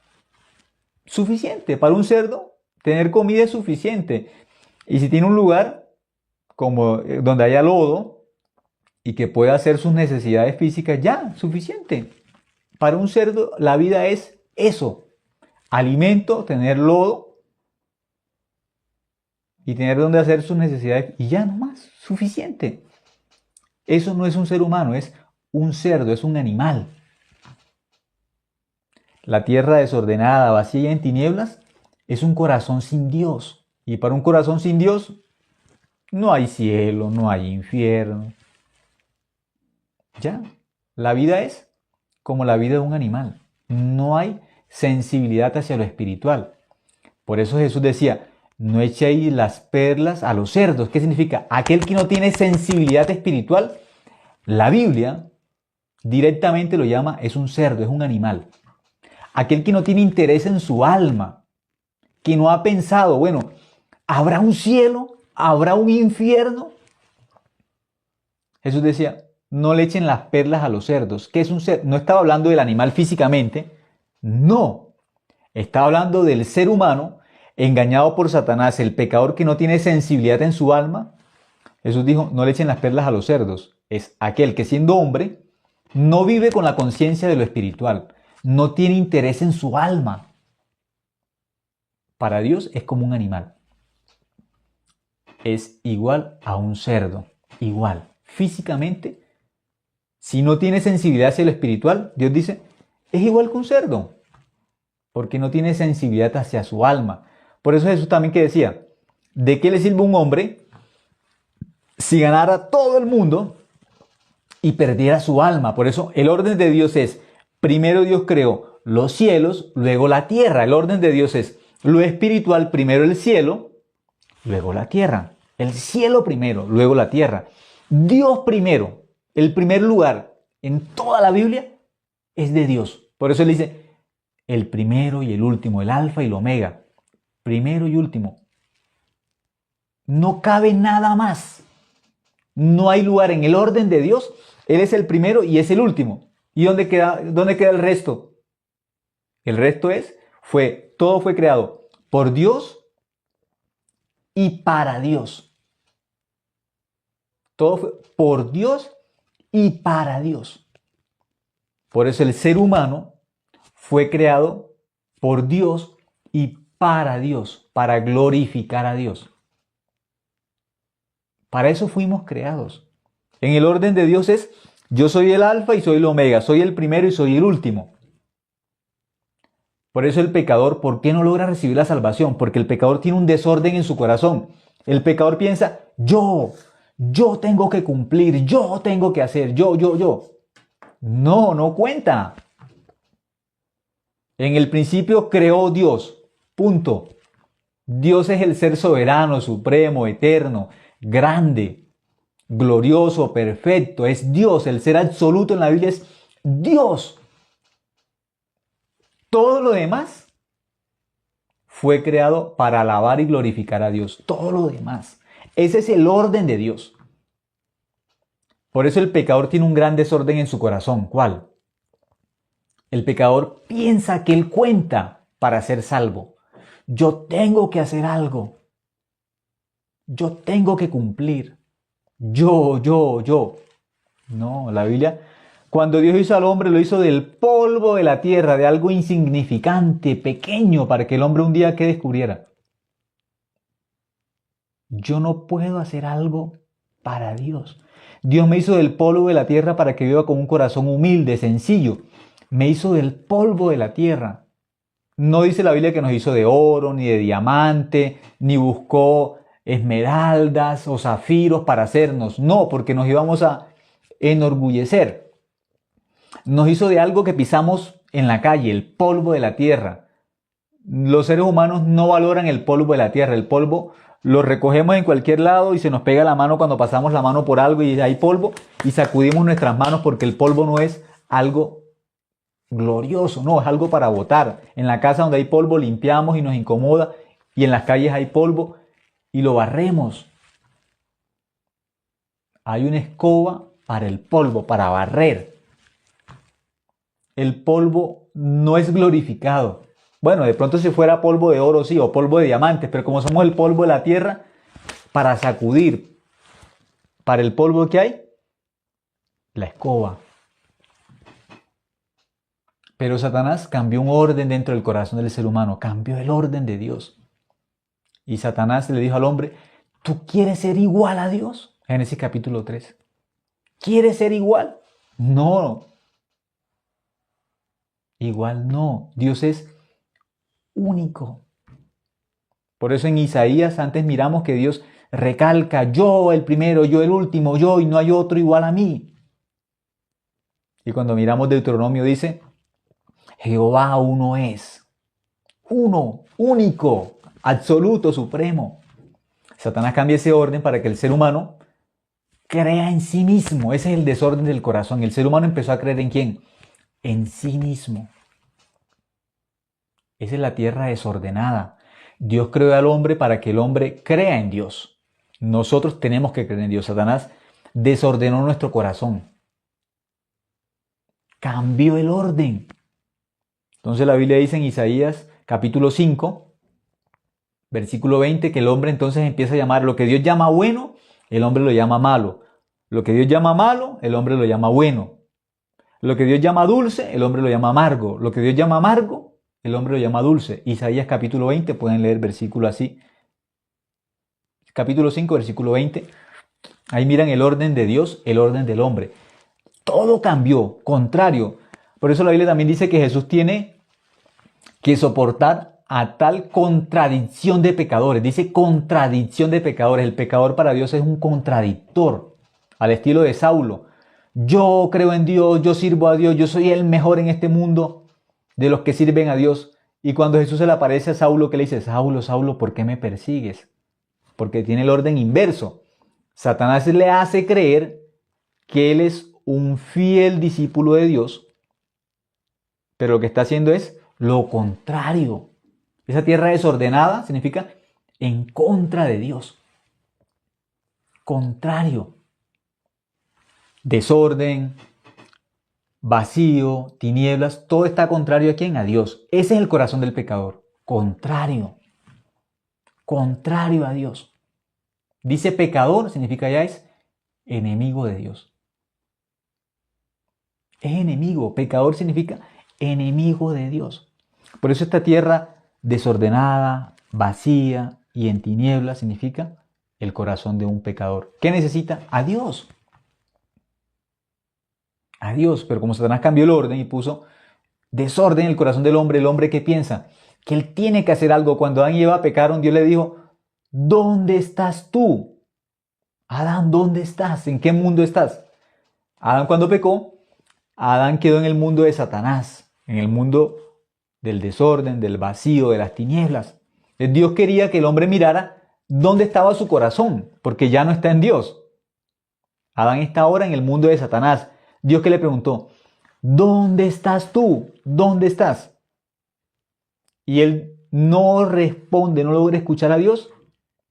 suficiente. Para un cerdo, tener comida es suficiente. Y si tiene un lugar como donde haya lodo y que pueda hacer sus necesidades físicas, ya, suficiente. Para un cerdo, la vida es eso. Alimento, tener lodo y tener donde hacer sus necesidades y ya no más, suficiente. Eso no es un ser humano, es un cerdo, es un animal. La tierra desordenada, vacía y en tinieblas es un corazón sin Dios. Y para un corazón sin Dios no hay cielo, no hay infierno. Ya, la vida es como la vida de un animal. No hay sensibilidad hacia lo espiritual. Por eso Jesús decía, no echéis las perlas a los cerdos. ¿Qué significa? Aquel que no tiene sensibilidad espiritual, la Biblia directamente lo llama, es un cerdo, es un animal. Aquel que no tiene interés en su alma, que no ha pensado, bueno, ¿habrá un cielo? ¿Habrá un infierno? Jesús decía, no le echen las perlas a los cerdos. ¿Qué es un cerdo? No estaba hablando del animal físicamente, no. Estaba hablando del ser humano engañado por Satanás, el pecador que no tiene sensibilidad en su alma. Jesús dijo, no le echen las perlas a los cerdos. Es aquel que siendo hombre no vive con la conciencia de lo espiritual, no tiene interés en su alma. Para Dios es como un animal. Es igual a un cerdo, igual. Físicamente, si no tiene sensibilidad hacia lo espiritual, Dios dice, es igual que un cerdo, porque no tiene sensibilidad hacia su alma. Por eso Jesús también que decía, ¿de qué le sirve un hombre si ganara todo el mundo y perdiera su alma? Por eso el orden de Dios es, primero Dios creó los cielos, luego la tierra. El orden de Dios es lo espiritual, primero el cielo, luego la tierra. El cielo primero, luego la tierra. Dios primero, el primer lugar en toda la Biblia es de Dios. Por eso él dice, el primero y el último, el alfa y el omega. Primero y último. No cabe nada más. No hay lugar en el orden de Dios. Él es el primero y es el último. ¿Y dónde queda el resto? El resto todo fue creado por Dios y para Dios. Todo fue por Dios y para Dios. Por eso el ser humano fue creado por Dios y para Dios, para glorificar a Dios. Para eso fuimos creados. En el orden de Dios es, yo soy el alfa y soy el omega, soy el primero y soy el último. Por eso el pecador, ¿por qué no logra recibir la salvación? Porque el pecador tiene un desorden en su corazón. El pecador piensa, yo tengo que cumplir, yo tengo que hacer, yo. No, no cuenta. En el principio creó Dios, punto. Dios es el ser soberano, supremo, eterno, grande. glorioso, perfecto, es Dios. El ser absoluto en la Biblia es Dios. Todo lo demás fue creado para alabar y glorificar a Dios. Todo lo demás. Ese es el orden de Dios. Por eso el pecador tiene un gran desorden en su corazón. ¿Cuál? El pecador piensa que él cuenta para ser salvo. Yo tengo que hacer algo. Yo tengo que cumplir. Yo. No, la Biblia, cuando Dios hizo al hombre, lo hizo del polvo de la tierra, de algo insignificante, pequeño, para que el hombre un día que descubriera. Yo no puedo hacer algo para Dios. Dios me hizo del polvo de la tierra para que viva con un corazón humilde, sencillo. Me hizo del polvo de la tierra. No dice la Biblia que nos hizo de oro, ni de diamante, ni buscó esmeraldas o zafiros para hacernos. No, porque nos íbamos a enorgullecer. Nos hizo de algo que pisamos en la calle, el polvo de la tierra. Los seres humanos no valoran el polvo de la tierra. El polvo lo recogemos en cualquier lado y se nos pega la mano cuando pasamos la mano por algo y hay polvo y sacudimos nuestras manos porque el polvo no es algo glorioso, no, es algo para botar. En la casa donde hay polvo limpiamos y nos incomoda y en las calles hay polvo y lo barremos. Hay una escoba para el polvo, para barrer. El polvo no es glorificado. Bueno, de pronto si fuera polvo de oro sí, o polvo de diamantes, pero como somos el polvo de la tierra, para sacudir, para el polvo que hay, la escoba. Pero Satanás cambió un orden dentro del corazón del ser humano, cambió el orden de Dios. Y Satanás le dijo al hombre, ¿tú quieres ser igual a Dios? Génesis capítulo 3. ¿Quieres ser igual? No. Igual no. Dios es único. Por eso en Isaías antes miramos que Dios recalca, yo el primero, yo el último, yo y no hay otro igual a mí. Y cuando miramos Deuteronomio dice, Jehová uno es, uno, único, absoluto, supremo. Satanás cambia ese orden para que el ser humano crea en sí mismo. Ese es el desorden del corazón. El ser humano empezó a creer ¿en quién? En sí mismo. Esa es la tierra desordenada. Dios creó al hombre para que el hombre crea en Dios. Nosotros tenemos que creer en Dios. Satanás desordenó nuestro corazón. Cambió el orden. Entonces la Biblia dice en Isaías capítulo 5, versículo 20, que el hombre entonces empieza a llamar lo que Dios llama bueno, el hombre lo llama malo. Lo que Dios llama malo, el hombre lo llama bueno. Lo que Dios llama dulce, el hombre lo llama amargo. Lo que Dios llama amargo, el hombre lo llama dulce. Isaías capítulo 20, pueden leer versículo así. Capítulo 5, versículo 20. Ahí miran el orden de Dios, el orden del hombre. Todo cambió, contrario. Por eso la Biblia también dice que Jesús tiene que soportar a tal contradicción de pecadores. Dice contradicción de pecadores. El pecador para Dios es un contradictor, al estilo de Saulo. Yo creo en Dios, yo sirvo a Dios, yo soy el mejor en este mundo de los que sirven a Dios. Y cuando Jesús se le aparece a Saulo, ¿qué le dice? Saulo, Saulo, ¿por qué me persigues? Porque tiene el orden inverso. Satanás le hace creer que él es un fiel discípulo de Dios, pero lo que está haciendo es lo contrario. Esa tierra desordenada significa en contra de Dios. Contrario. Desorden, vacío, tinieblas, todo está contrario a ¿quién? A Dios. Ese es el corazón del pecador. Contrario. Contrario a Dios. Dice pecador, significa ya es enemigo de Dios. Es enemigo. Pecador significa enemigo de Dios. Por eso esta tierra desordenada, vacía y en tinieblas significa el corazón de un pecador. ¿Qué necesita? A Dios. A Dios. Pero como Satanás cambió el orden y puso desorden en el corazón del hombre, el hombre ¿qué piensa? Que él tiene que hacer algo. Cuando Adán y Eva pecaron, Dios le dijo, ¿dónde estás tú? Adán, ¿dónde estás? ¿En qué mundo estás? Adán cuando pecó, Adán quedó en el mundo de Satanás, en el mundo del desorden, del vacío, de las tinieblas. Dios quería que el hombre mirara dónde estaba su corazón, porque ya no está en Dios. Adán está ahora en el mundo de Satanás. Dios que le preguntó, ¿dónde estás tú? ¿Dónde estás? Y él no responde, no logra escuchar a Dios,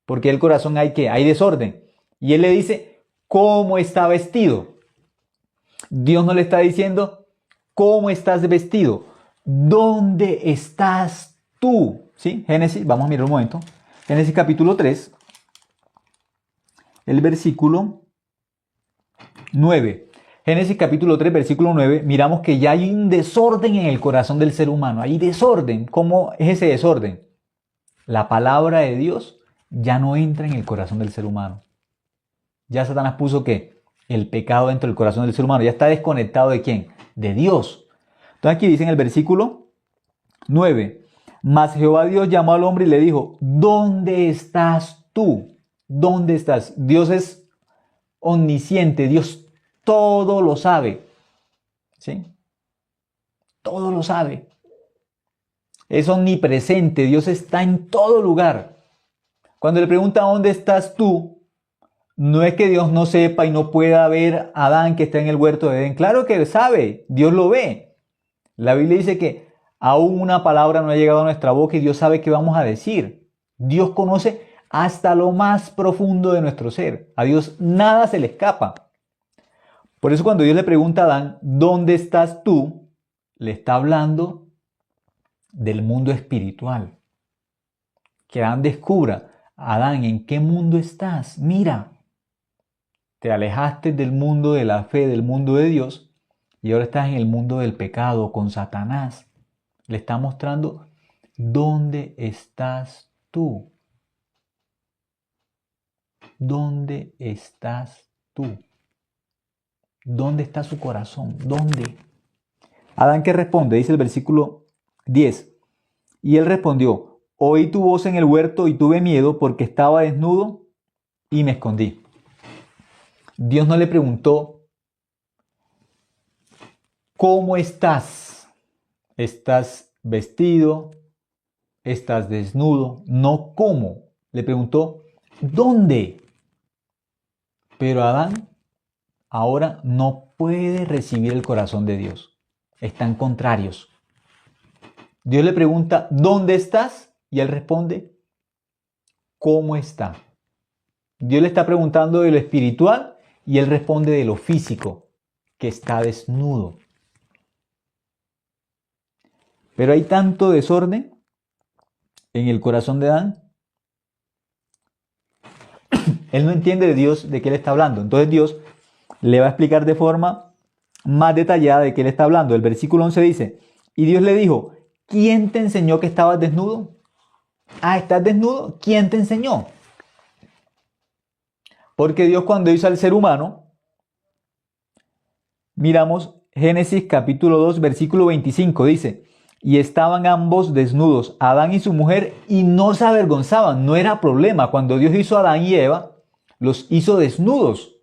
porque en el corazón hay desorden. Y él le dice, ¿cómo está vestido? Dios no le está diciendo, ¿cómo estás vestido? ¿Dónde estás tú? ¿Sí? Génesis, vamos a mirar un momento. Génesis capítulo 3, el versículo 9. Génesis capítulo 3, versículo 9, miramos que ya hay un desorden en el corazón del ser humano. Hay desorden. ¿Cómo es ese desorden? La palabra de Dios ya no entra en el corazón del ser humano. Ya Satanás puso que el pecado dentro del corazón del ser humano. Ya está desconectado ¿de quién? De Dios. Entonces aquí dice en el versículo 9, mas Jehová Dios llamó al hombre y le dijo, ¿dónde estás tú? ¿Dónde estás? Dios es omnisciente, Dios todo lo sabe. ¿Sí? Todo lo sabe. Es omnipresente, Dios está en todo lugar. Cuando le pregunta ¿dónde estás tú? No es que Dios no sepa y no pueda ver a Adán que está en el huerto de Edén. Claro que sabe, Dios lo ve. La Biblia dice que aún una palabra no ha llegado a nuestra boca y Dios sabe qué vamos a decir. Dios conoce hasta lo más profundo de nuestro ser. A Dios nada se le escapa. Por eso cuando Dios le pregunta a Adán, ¿dónde estás tú? Le está hablando del mundo espiritual. Que Adán descubra, Adán, ¿en qué mundo estás? Mira, te alejaste del mundo de la fe, del mundo de Dios, y ahora estás en el mundo del pecado con Satanás. Le está mostrando dónde estás tú. ¿Dónde estás tú? ¿Dónde está su corazón? ¿Dónde? Adán, ¿qué responde? Dice el versículo 10. Y él respondió, oí tu voz en el huerto y tuve miedo porque estaba desnudo y me escondí. Dios no le preguntó, ¿cómo estás? ¿Estás vestido? ¿Estás desnudo? No, ¿cómo? Le preguntó, ¿dónde? Pero Adán ahora no puede recibir el corazón de Dios. Están contrarios. Dios le pregunta, ¿dónde estás? Y él responde, ¿cómo está? Dios le está preguntando de lo espiritual y él responde de lo físico, que está desnudo. Pero hay tanto desorden en el corazón de Adán. Él no entiende de Dios de qué le está hablando. Entonces Dios le va a explicar de forma más detallada de qué le está hablando. El versículo 11 dice, y Dios le dijo, ¿quién te enseñó que estabas desnudo? Ah, ¿estás desnudo? ¿Quién te enseñó? Porque Dios cuando hizo al ser humano, miramos Génesis capítulo 2, versículo 25, dice, y estaban ambos desnudos, Adán y su mujer, y no se avergonzaban, no era problema. Cuando Dios hizo a Adán y Eva, los hizo desnudos.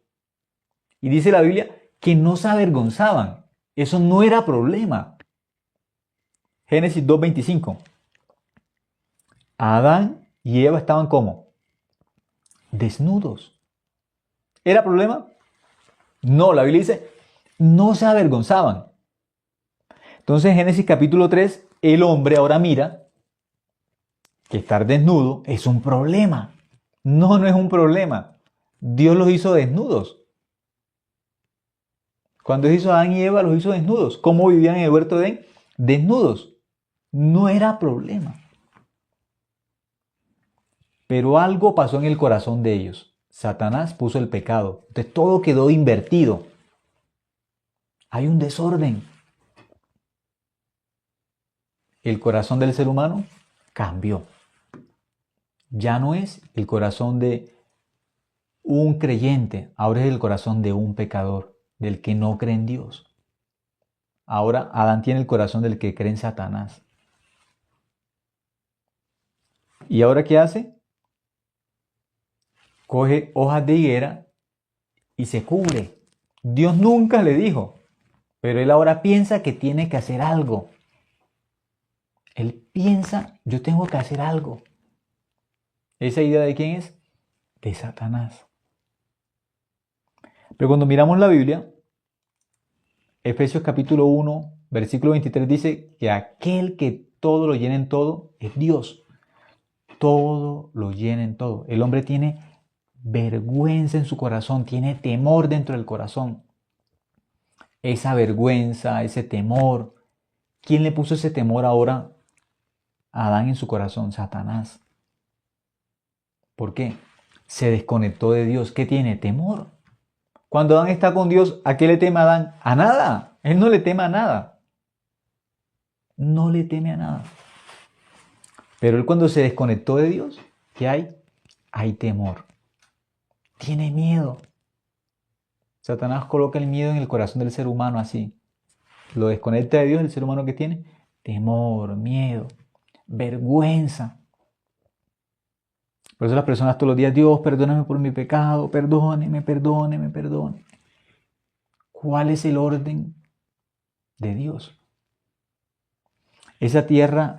Y dice la Biblia que no se avergonzaban. Eso no era problema. Génesis 2:25. Adán y Eva estaban como desnudos. ¿Era problema? No, la Biblia dice, no se avergonzaban. Entonces en Génesis capítulo 3, el hombre ahora mira que estar desnudo es un problema. No, no es un problema. Dios los hizo desnudos. Cuando Dios hizo a Adán y Eva, los hizo desnudos. ¿Cómo vivían en el huerto de Edén? Desnudos. No era problema. Pero algo pasó en el corazón de ellos. Satanás puso el pecado. Entonces todo quedó invertido. Hay un desorden. El corazón del ser humano cambió. Ya no es el corazón de un creyente. Ahora es el corazón de un pecador, del que no cree en Dios. Ahora Adán tiene el corazón del que cree en Satanás. ¿Y ahora qué hace? Coge hojas de higuera y se cubre. Dios nunca le dijo, pero él ahora piensa que tiene que hacer algo. Él piensa, yo tengo que hacer algo. ¿Esa idea de quién es? De Satanás. Pero cuando miramos la Biblia, Efesios capítulo 1, versículo 23 dice que aquel que todo lo llena en todo es Dios. Todo lo llena en todo. El hombre tiene vergüenza en su corazón, tiene temor dentro del corazón. Esa vergüenza, ese temor. ¿Quién le puso ese temor ahora a Adán en su corazón? Satanás. ¿Por qué? Se desconectó de Dios. ¿Qué tiene? Temor. Cuando Adán está con Dios, ¿a qué le teme Adán? A nada. Él no le teme a nada. No le teme a nada. Pero él cuando se desconectó de Dios, ¿qué hay? Hay temor. Tiene miedo. Satanás coloca el miedo en el corazón del ser humano así. Lo desconecta de Dios, el ser humano que tiene temor, miedo, vergüenza. Por eso las personas todos los días, Dios, perdóname por mi pecado, perdóneme, perdóneme, perdóneme. ¿Cuál es el orden de Dios? Esa tierra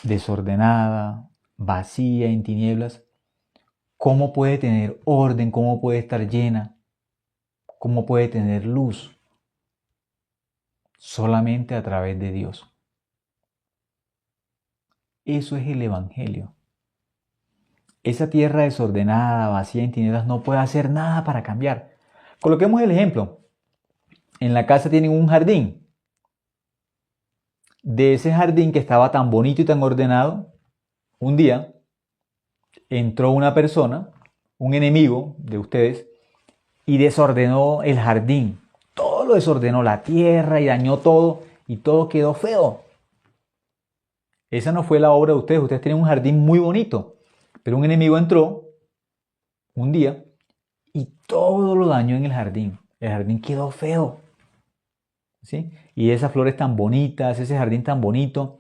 desordenada, vacía, en tinieblas, ¿cómo puede tener orden? ¿Cómo puede estar llena? ¿Cómo puede tener luz? Solamente a través de Dios. Eso es el Evangelio. Esa tierra desordenada, vacía, en tinieblas, no puede hacer nada para cambiar. Coloquemos el ejemplo. En la casa tienen un jardín. De ese jardín que estaba tan bonito y tan ordenado, un día entró una persona, un enemigo de ustedes, y desordenó el jardín. Todo lo desordenó, la tierra, y dañó todo, y todo quedó feo. Esa no fue la obra de ustedes. Ustedes tienen un jardín muy bonito, pero un enemigo entró un día y todo lo dañó en el jardín. El jardín quedó feo. ¿Sí? Y esas flores tan bonitas, ese jardín tan bonito,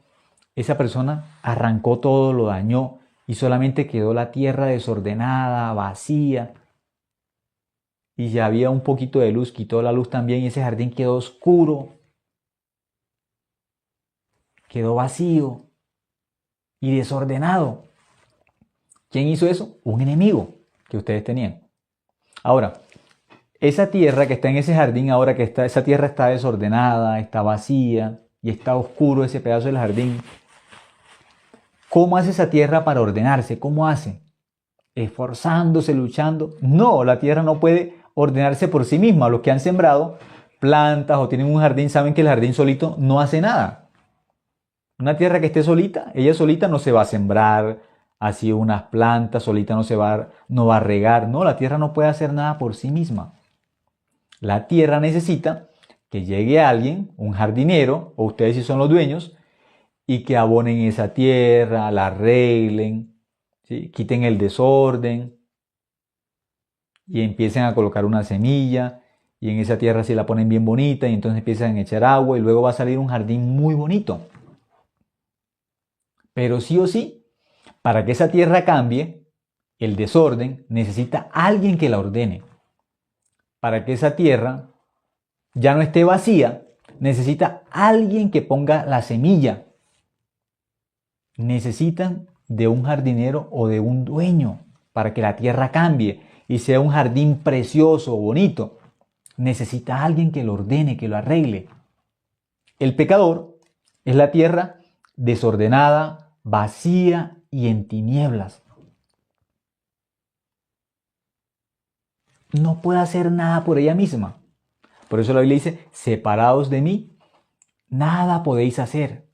esa persona arrancó todo, lo dañó y solamente quedó la tierra desordenada, vacía. Y ya había un poquito de luz, quitó la luz también y ese jardín quedó oscuro, quedó vacío y desordenado. ¿Quién hizo eso? Un enemigo que ustedes tenían. Ahora, esa tierra que está en ese jardín, ahora que está, esa tierra está desordenada, está vacía y está oscuro ese pedazo del jardín. ¿Cómo hace esa tierra para ordenarse? ¿Cómo hace? ¿Esforzándose, luchando? No, la tierra no puede ordenarse por sí misma. Los que han sembrado plantas o tienen un jardín saben que el jardín solito no hace nada. Una tierra que esté solita, ella solita no se va a sembrar así unas plantas, solita no va a regar. No, la tierra no puede hacer nada por sí misma. La tierra necesita que llegue alguien, un jardinero, o ustedes si son los dueños, y que abonen esa tierra, la arreglen, ¿sí? Quiten el desorden y empiecen a colocar una semilla y en esa tierra sí la ponen bien bonita y entonces empiezan a echar agua y luego va a salir un jardín muy bonito. Pero sí o sí, para que esa tierra cambie, el desorden necesita alguien que la ordene. Para que esa tierra ya no esté vacía, necesita alguien que ponga la semilla. Necesitan de un jardinero o de un dueño para que la tierra cambie y sea un jardín precioso, bonito. Necesita alguien que lo ordene, que lo arregle. El pecador es la tierra desordenada, vacía y en tinieblas. No puede hacer nada por ella misma. Por eso la Biblia dice, separados de mí, nada podéis hacer.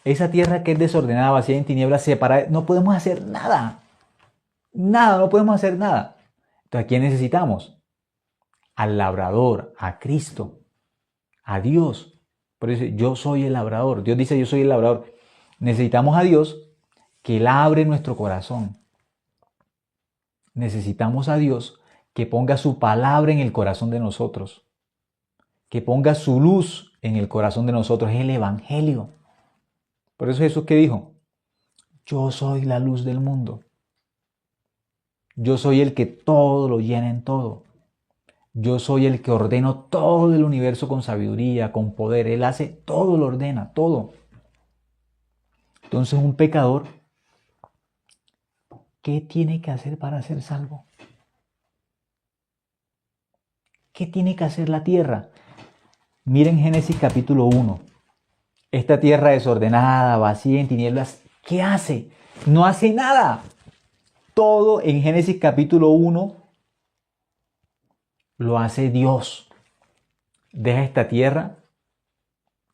Esa tierra que es desordenada, vacía y en tinieblas, separada, no podemos hacer nada. Nada, no podemos hacer nada. Entonces, ¿a quién necesitamos? Al labrador, a Cristo, a Dios. Por eso yo soy el labrador. Dios dice, yo soy el labrador. Necesitamos a Dios que labre nuestro corazón. Necesitamos a Dios que ponga su palabra en el corazón de nosotros. Que ponga su luz en el corazón de nosotros. Es el Evangelio. Por eso Jesús, ¿qué dijo? Yo soy la luz del mundo. Yo soy el que todo lo llena en todo. Yo soy el que ordeno todo el universo con sabiduría, con poder. Él hace todo, lo ordena, todo. Entonces un pecador, ¿qué tiene que hacer para ser salvo? ¿Qué tiene que hacer la tierra? Miren Génesis capítulo 1. Esta tierra desordenada, vacía, en tinieblas, ¿qué hace? No hace nada. Todo en Génesis capítulo 1 lo hace Dios. Deja esta tierra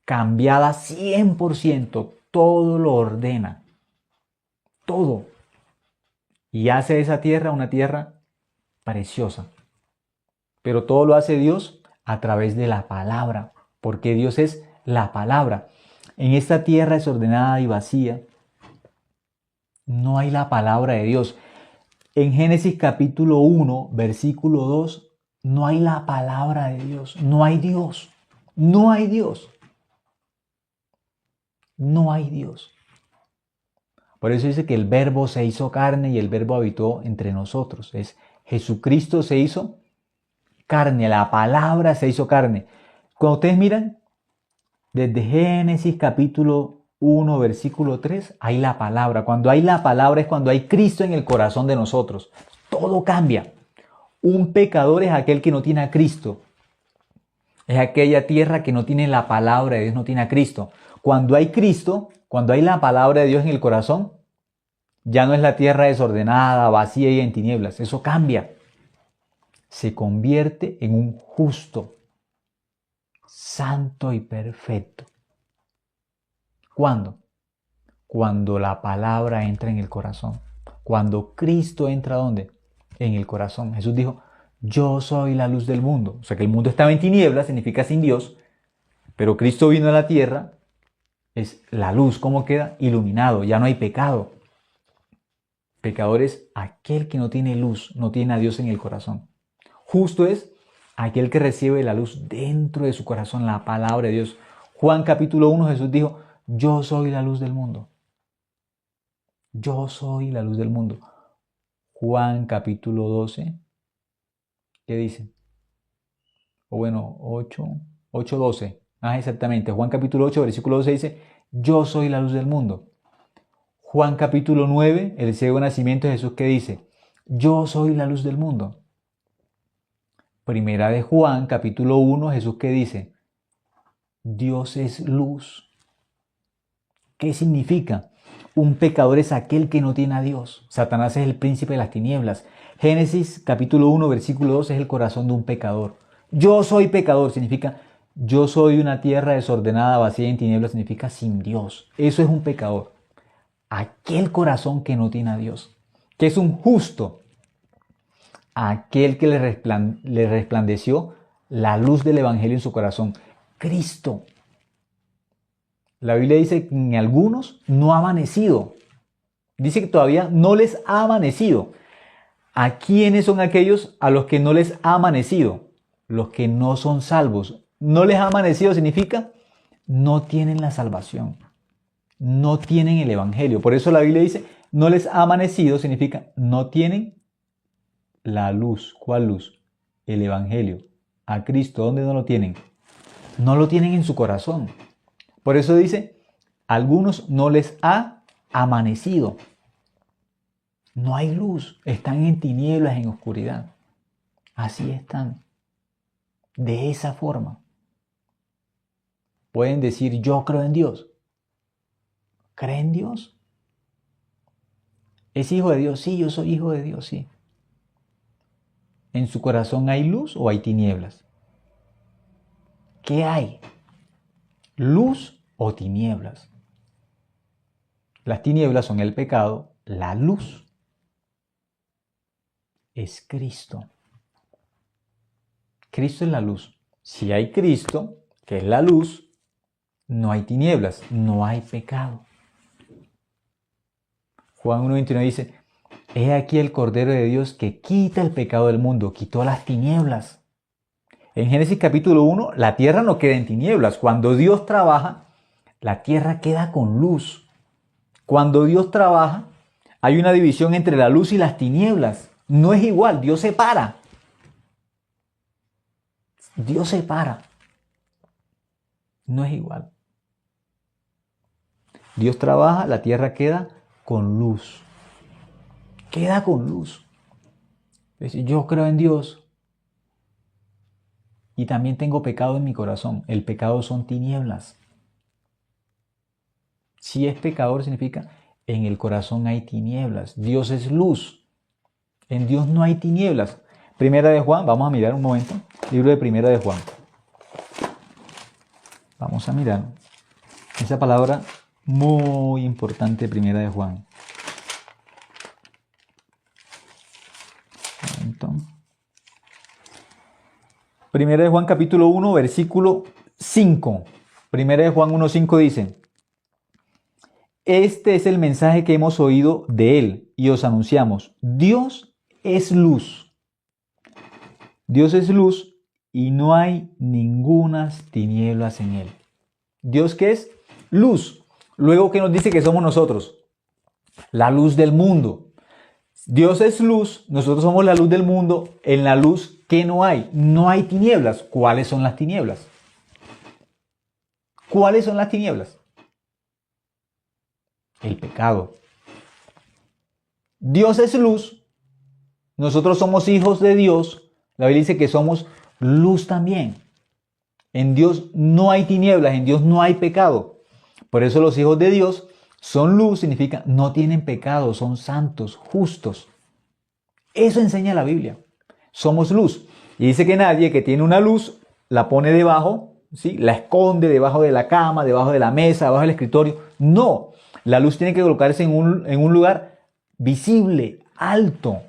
cambiada 100%. Todo lo ordena. Todo. Y hace de esa tierra una tierra preciosa. Pero todo lo hace Dios a través de la palabra. Porque Dios es la palabra. En esta tierra desordenada y vacía, no hay la palabra de Dios. En Génesis capítulo 1, versículo 2, no hay la palabra de Dios. No hay Dios. No hay Dios. No hay Dios. Por eso dice que el verbo se hizo carne y el verbo habitó entre nosotros. Es Jesucristo se hizo carne, la palabra se hizo carne. Cuando ustedes miran, desde Génesis capítulo 1, versículo 3, hay la palabra. Cuando hay la palabra es cuando hay Cristo en el corazón de nosotros. Todo cambia. Un pecador es aquel que no tiene a Cristo. Es aquella tierra que no tiene la palabra de Dios, no tiene a Cristo. Cuando hay Cristo, cuando hay la palabra de Dios en el corazón, ya no es la tierra desordenada, vacía y en tinieblas. Eso cambia. Se convierte en un justo, santo y perfecto. ¿Cuándo? Cuando la palabra entra en el corazón. Cuando Cristo entra ¿dónde? En el corazón. Jesús dijo, yo soy la luz del mundo. O sea que el mundo estaba en tinieblas, significa sin Dios, pero Cristo vino a la tierra, es la luz. ¿Cómo queda? Iluminado, ya no hay pecado. Pecador es aquel que no tiene luz, no tiene a Dios en el corazón. Justo es aquel que recibe la luz dentro de su corazón, la palabra de Dios. Juan capítulo 1, Jesús dijo, yo soy la luz del mundo. Yo soy la luz del mundo. Juan capítulo 12, ¿qué dice? O bueno, 8, 12. Exactamente. Juan capítulo 8, versículo 12 dice, yo soy la luz del mundo. Juan capítulo 9, el ciego nacimiento de Jesús, ¿qué dice? Yo soy la luz del mundo. Primera de Juan capítulo 1, Jesús, ¿qué dice? Dios es luz. ¿Qué significa? Un pecador es aquel que no tiene a Dios. Satanás es el príncipe de las tinieblas. Génesis capítulo 1, versículo 2 es el corazón de un pecador. Yo soy pecador, significa yo soy una tierra desordenada, vacía en tinieblas, significa sin Dios. Eso es un pecador. Aquel corazón que no tiene a Dios. Que es un justo. Aquel que le resplandeció la luz del evangelio en su corazón. Cristo. La Biblia dice que en algunos no ha amanecido. Dice que todavía no les ha amanecido. ¿A quiénes son aquellos a los que no les ha amanecido? Los que no son salvos. No les ha amanecido significa no tienen la salvación. No tienen el evangelio. Por eso la Biblia dice no les ha amanecido significa no tienen la luz. ¿Cuál luz? El evangelio. A Cristo. ¿Dónde no lo tienen? No lo tienen en su corazón. Por eso dice, algunos no les ha amanecido. No hay luz, están en tinieblas, en oscuridad. Así están. De esa forma. Pueden decir, yo creo en Dios. ¿Cree en Dios? ¿Es hijo de Dios? Sí, yo soy hijo de Dios, sí. ¿En su corazón hay luz o hay tinieblas? ¿Qué hay? ¿Luz o tinieblas? Las tinieblas son el pecado, la luz es Cristo. Cristo es la luz. Si hay Cristo, que es la luz, no hay tinieblas, no hay pecado. Juan 1:29 dice, he aquí el Cordero de Dios que quita el pecado del mundo, quitó las tinieblas. En Génesis capítulo 1, la tierra no queda en tinieblas. Cuando Dios trabaja, la tierra queda con luz. Cuando Dios trabaja, hay una división entre la luz y las tinieblas. No es igual, Dios separa. Dios separa. No es igual. Dios trabaja, la tierra queda con luz. Queda con luz. Es decir, yo creo en Dios. y también tengo pecado en mi corazón. El pecado son tinieblas. Si es pecador significa en el corazón hay tinieblas. Dios es luz. En Dios no hay tinieblas. Primera de Juan, vamos a mirar un momento. Libro de Primera de Juan. Vamos a mirar esa palabra muy importante, Primera de Juan. Un momento. Primera de Juan capítulo 1, versículo 5. Primera de Juan 1:5 dice: este es el mensaje que hemos oído de él y os anunciamos. Dios es luz. Dios es luz y no hay ningunas tinieblas en él. Dios que es luz. Luego, ¿qué nos dice que somos nosotros? La luz del mundo. Dios es luz, nosotros somos la luz del mundo. En la luz, ¿qué no hay? No hay tinieblas. ¿Cuáles son las tinieblas? ¿Cuáles son las tinieblas? El pecado. Dios es luz. Nosotros somos hijos de Dios. La Biblia dice que somos luz también. En Dios no hay tinieblas, en Dios no hay pecado. Por eso los hijos de Dios son luz, significa no tienen pecado, son santos, justos. Eso enseña la Biblia. Somos luz. Y dice que nadie que tiene una luz la pone debajo, ¿sí? La esconde debajo de la cama, debajo de la mesa, debajo del escritorio. No, la luz tiene que colocarse en un lugar visible, alto.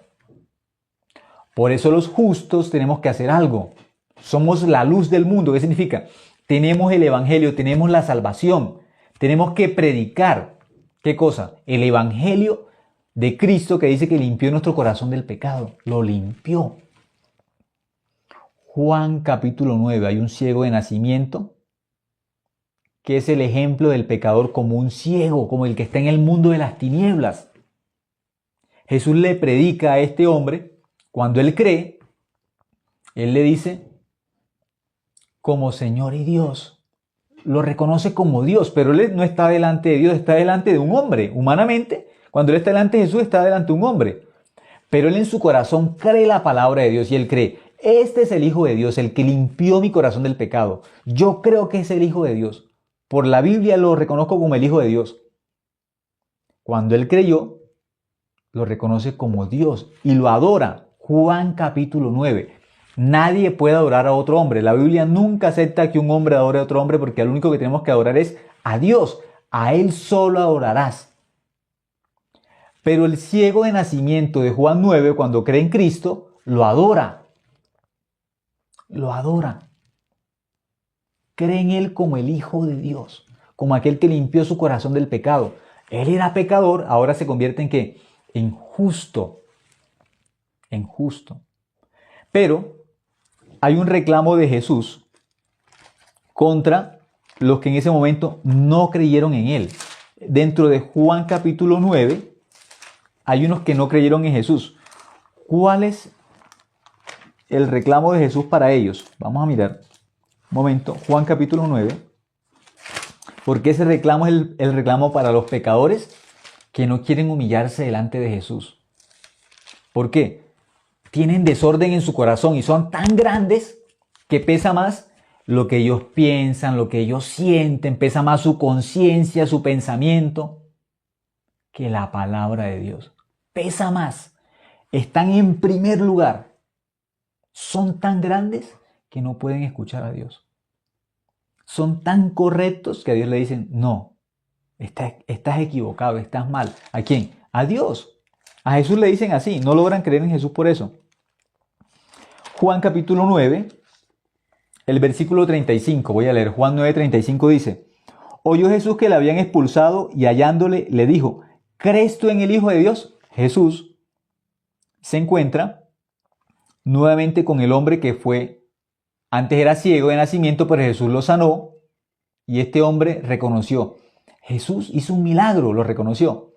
Por eso los justos tenemos que hacer algo. Somos la luz del mundo. ¿Qué significa? Tenemos el evangelio, tenemos la salvación. Tenemos que predicar. ¿Qué cosa? El evangelio de Cristo, que dice que limpió nuestro corazón del pecado. Lo limpió. Juan capítulo 9. Hay un ciego de nacimiento que es el ejemplo del pecador como un ciego, como el que está en el mundo de las tinieblas. Jesús le predica a este hombre. Cuando él cree, él le dice como Señor y Dios. Lo reconoce como Dios, pero él no está delante de Dios, está delante de un hombre. Humanamente, cuando él está delante de Jesús, está delante de un hombre. Pero él en su corazón cree la palabra de Dios y él cree, este es el Hijo de Dios, el que limpió mi corazón del pecado. Yo creo que es el Hijo de Dios. Por la Biblia lo reconozco como el Hijo de Dios. Cuando él creyó, lo reconoce como Dios y lo adora. Juan capítulo 9. Nadie puede adorar a otro hombre. La Biblia nunca acepta que un hombre adore a otro hombre porque al único que tenemos que adorar es a Dios. A Él solo adorarás. Pero el ciego de nacimiento de Juan 9, cuando cree en Cristo, lo adora. Lo adora. Cree en Él como el Hijo de Dios, como aquel que limpió su corazón del pecado. Él era pecador, ahora se convierte en ¿qué? En justo. En justo. Pero hay un reclamo de Jesús contra los que en ese momento no creyeron en Él. Dentro de Juan capítulo 9 hay unos que no creyeron en Jesús. ¿Cuál es el reclamo de Jesús para ellos? Vamos a mirar un momento. Juan capítulo 9. Porque ese reclamo es el reclamo para los pecadores que no quieren humillarse delante de Jesús. ¿Por qué? Tienen desorden en su corazón y son tan grandes que pesa más lo que ellos piensan, lo que ellos sienten, pesa más su conciencia, su pensamiento, que la palabra de Dios. Pesa más. Están en primer lugar. Son tan grandes que no pueden escuchar a Dios. Son tan correctos que a Dios le dicen, no, estás equivocado, estás mal. ¿A quién? A Dios. A Jesús le dicen así, no logran creer en Jesús por eso. Juan capítulo 9, el versículo 35, voy a leer. Juan 9, 35 dice: oyó Jesús que le habían expulsado y hallándole le dijo: ¿crees tú en el Hijo de Dios? Jesús se encuentra nuevamente con el hombre que antes era ciego de nacimiento, pero Jesús lo sanó y este hombre reconoció. Jesús hizo un milagro, lo reconoció.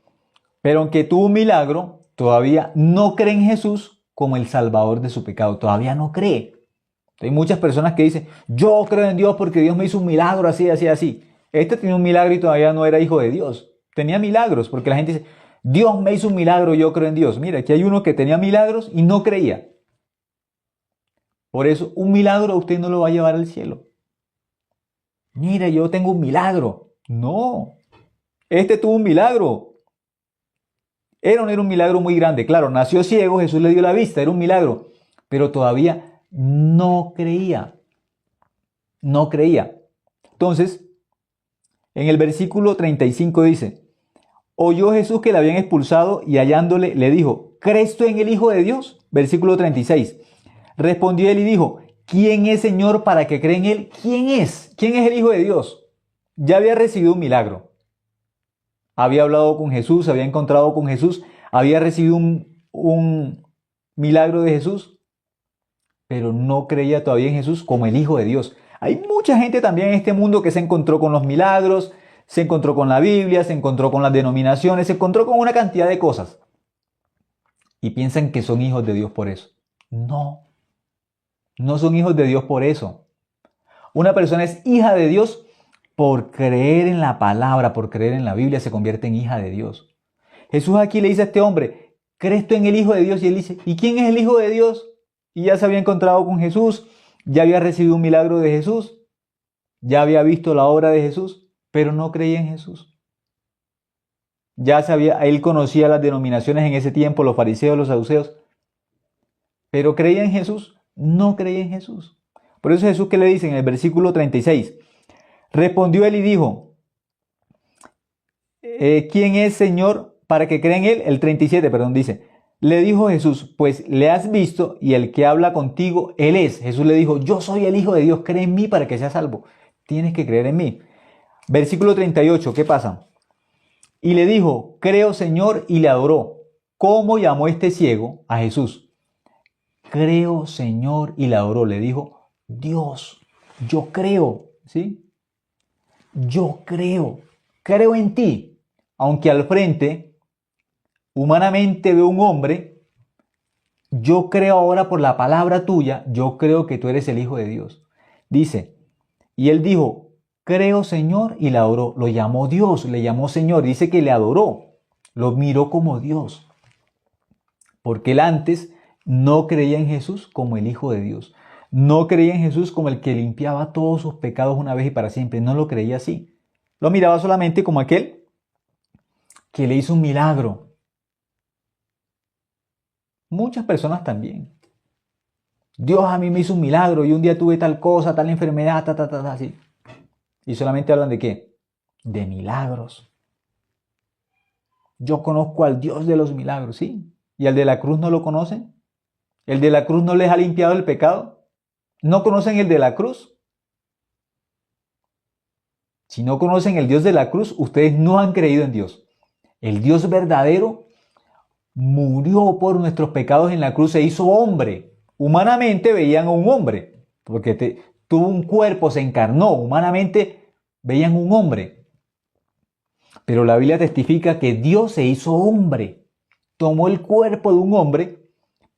Pero aunque tuvo un milagro, todavía no cree en Jesús como el salvador de su pecado. Todavía no cree. Hay muchas personas que dicen, yo creo en Dios porque Dios me hizo un milagro así, así, así. Este tenía un milagro y todavía no era hijo de Dios. Tenía milagros porque la gente dice, Dios me hizo un milagro, yo creo en Dios. Mira, aquí hay uno que tenía milagros y no creía. Por eso, un milagro a usted no lo va a llevar al cielo. Mira, yo tengo un milagro. No, este tuvo un milagro. Era un milagro muy grande. Claro, nació ciego, Jesús le dio la vista, era un milagro. Pero todavía no creía. No creía. Entonces, en el versículo 35 dice, oyó Jesús que le habían expulsado y hallándole le dijo, ¿crees tú en el Hijo de Dios? Versículo 36. Respondió él y dijo, ¿quién es Señor para que crea en él? ¿Quién es? ¿Quién es el Hijo de Dios? Ya había recibido un milagro. Había hablado con Jesús, había encontrado con Jesús, había recibido un milagro de Jesús, pero no creía todavía en Jesús como el Hijo de Dios. Hay mucha gente también en este mundo que se encontró con los milagros, se encontró con la Biblia, se encontró con las denominaciones, se encontró con una cantidad de cosas y piensan que son hijos de Dios por eso. No, no son hijos de Dios por eso. Una persona es hija de Dios por creer en la palabra, por creer en la Biblia, se convierte en hija de Dios. Jesús aquí le dice a este hombre, ¿crees tú en el Hijo de Dios? Y él dice, ¿y quién es el Hijo de Dios? Y ya se había encontrado con Jesús, ya había recibido un milagro de Jesús, ya había visto la obra de Jesús, pero no creía en Jesús. Ya sabía, él conocía las denominaciones en ese tiempo, los fariseos, los saduceos, pero creía en Jesús, no creía en Jesús. Por eso Jesús, ¿qué le dice en el versículo 36? Respondió él y dijo, ¿quién es Señor para que crea en él? El 37, perdón, dice, le dijo Jesús, pues le has visto y el que habla contigo, él es. Jesús le dijo, yo soy el Hijo de Dios, cree en mí para que seas salvo. Tienes que creer en mí. Versículo 38, ¿qué pasa? Y le dijo, creo Señor, y le adoró. ¿Cómo llamó este ciego a Jesús? Creo Señor, y le adoró. Le dijo, Dios, yo creo, ¿sí? Yo creo en ti. Aunque al frente, humanamente veo un hombre, yo creo ahora por la palabra tuya, yo creo que tú eres el Hijo de Dios. Dice, y él dijo, creo Señor, y le adoró. Lo llamó Dios, le llamó Señor. Dice que le adoró, lo miró como Dios. Porque él antes no creía en Jesús como el Hijo de Dios. No creía en Jesús como el que limpiaba todos sus pecados una vez y para siempre. No lo creía así. Lo miraba solamente como aquel que le hizo un milagro. Muchas personas también. Dios a mí me hizo un milagro y un día tuve tal cosa, tal enfermedad, así. Y solamente hablan de ¿qué? De milagros. Yo conozco al Dios de los milagros, ¿sí? ¿Y al de la cruz no lo conocen? ¿El de la cruz no les ha limpiado el pecado? ¿No conocen el de la cruz? Si no conocen el Dios de la cruz, ustedes no han creído en Dios. El Dios verdadero murió por nuestros pecados en la cruz, se hizo hombre. Humanamente veían a un hombre, porque tuvo un cuerpo, se encarnó. Humanamente veían un hombre. Pero la Biblia testifica que Dios se hizo hombre. Tomó el cuerpo de un hombre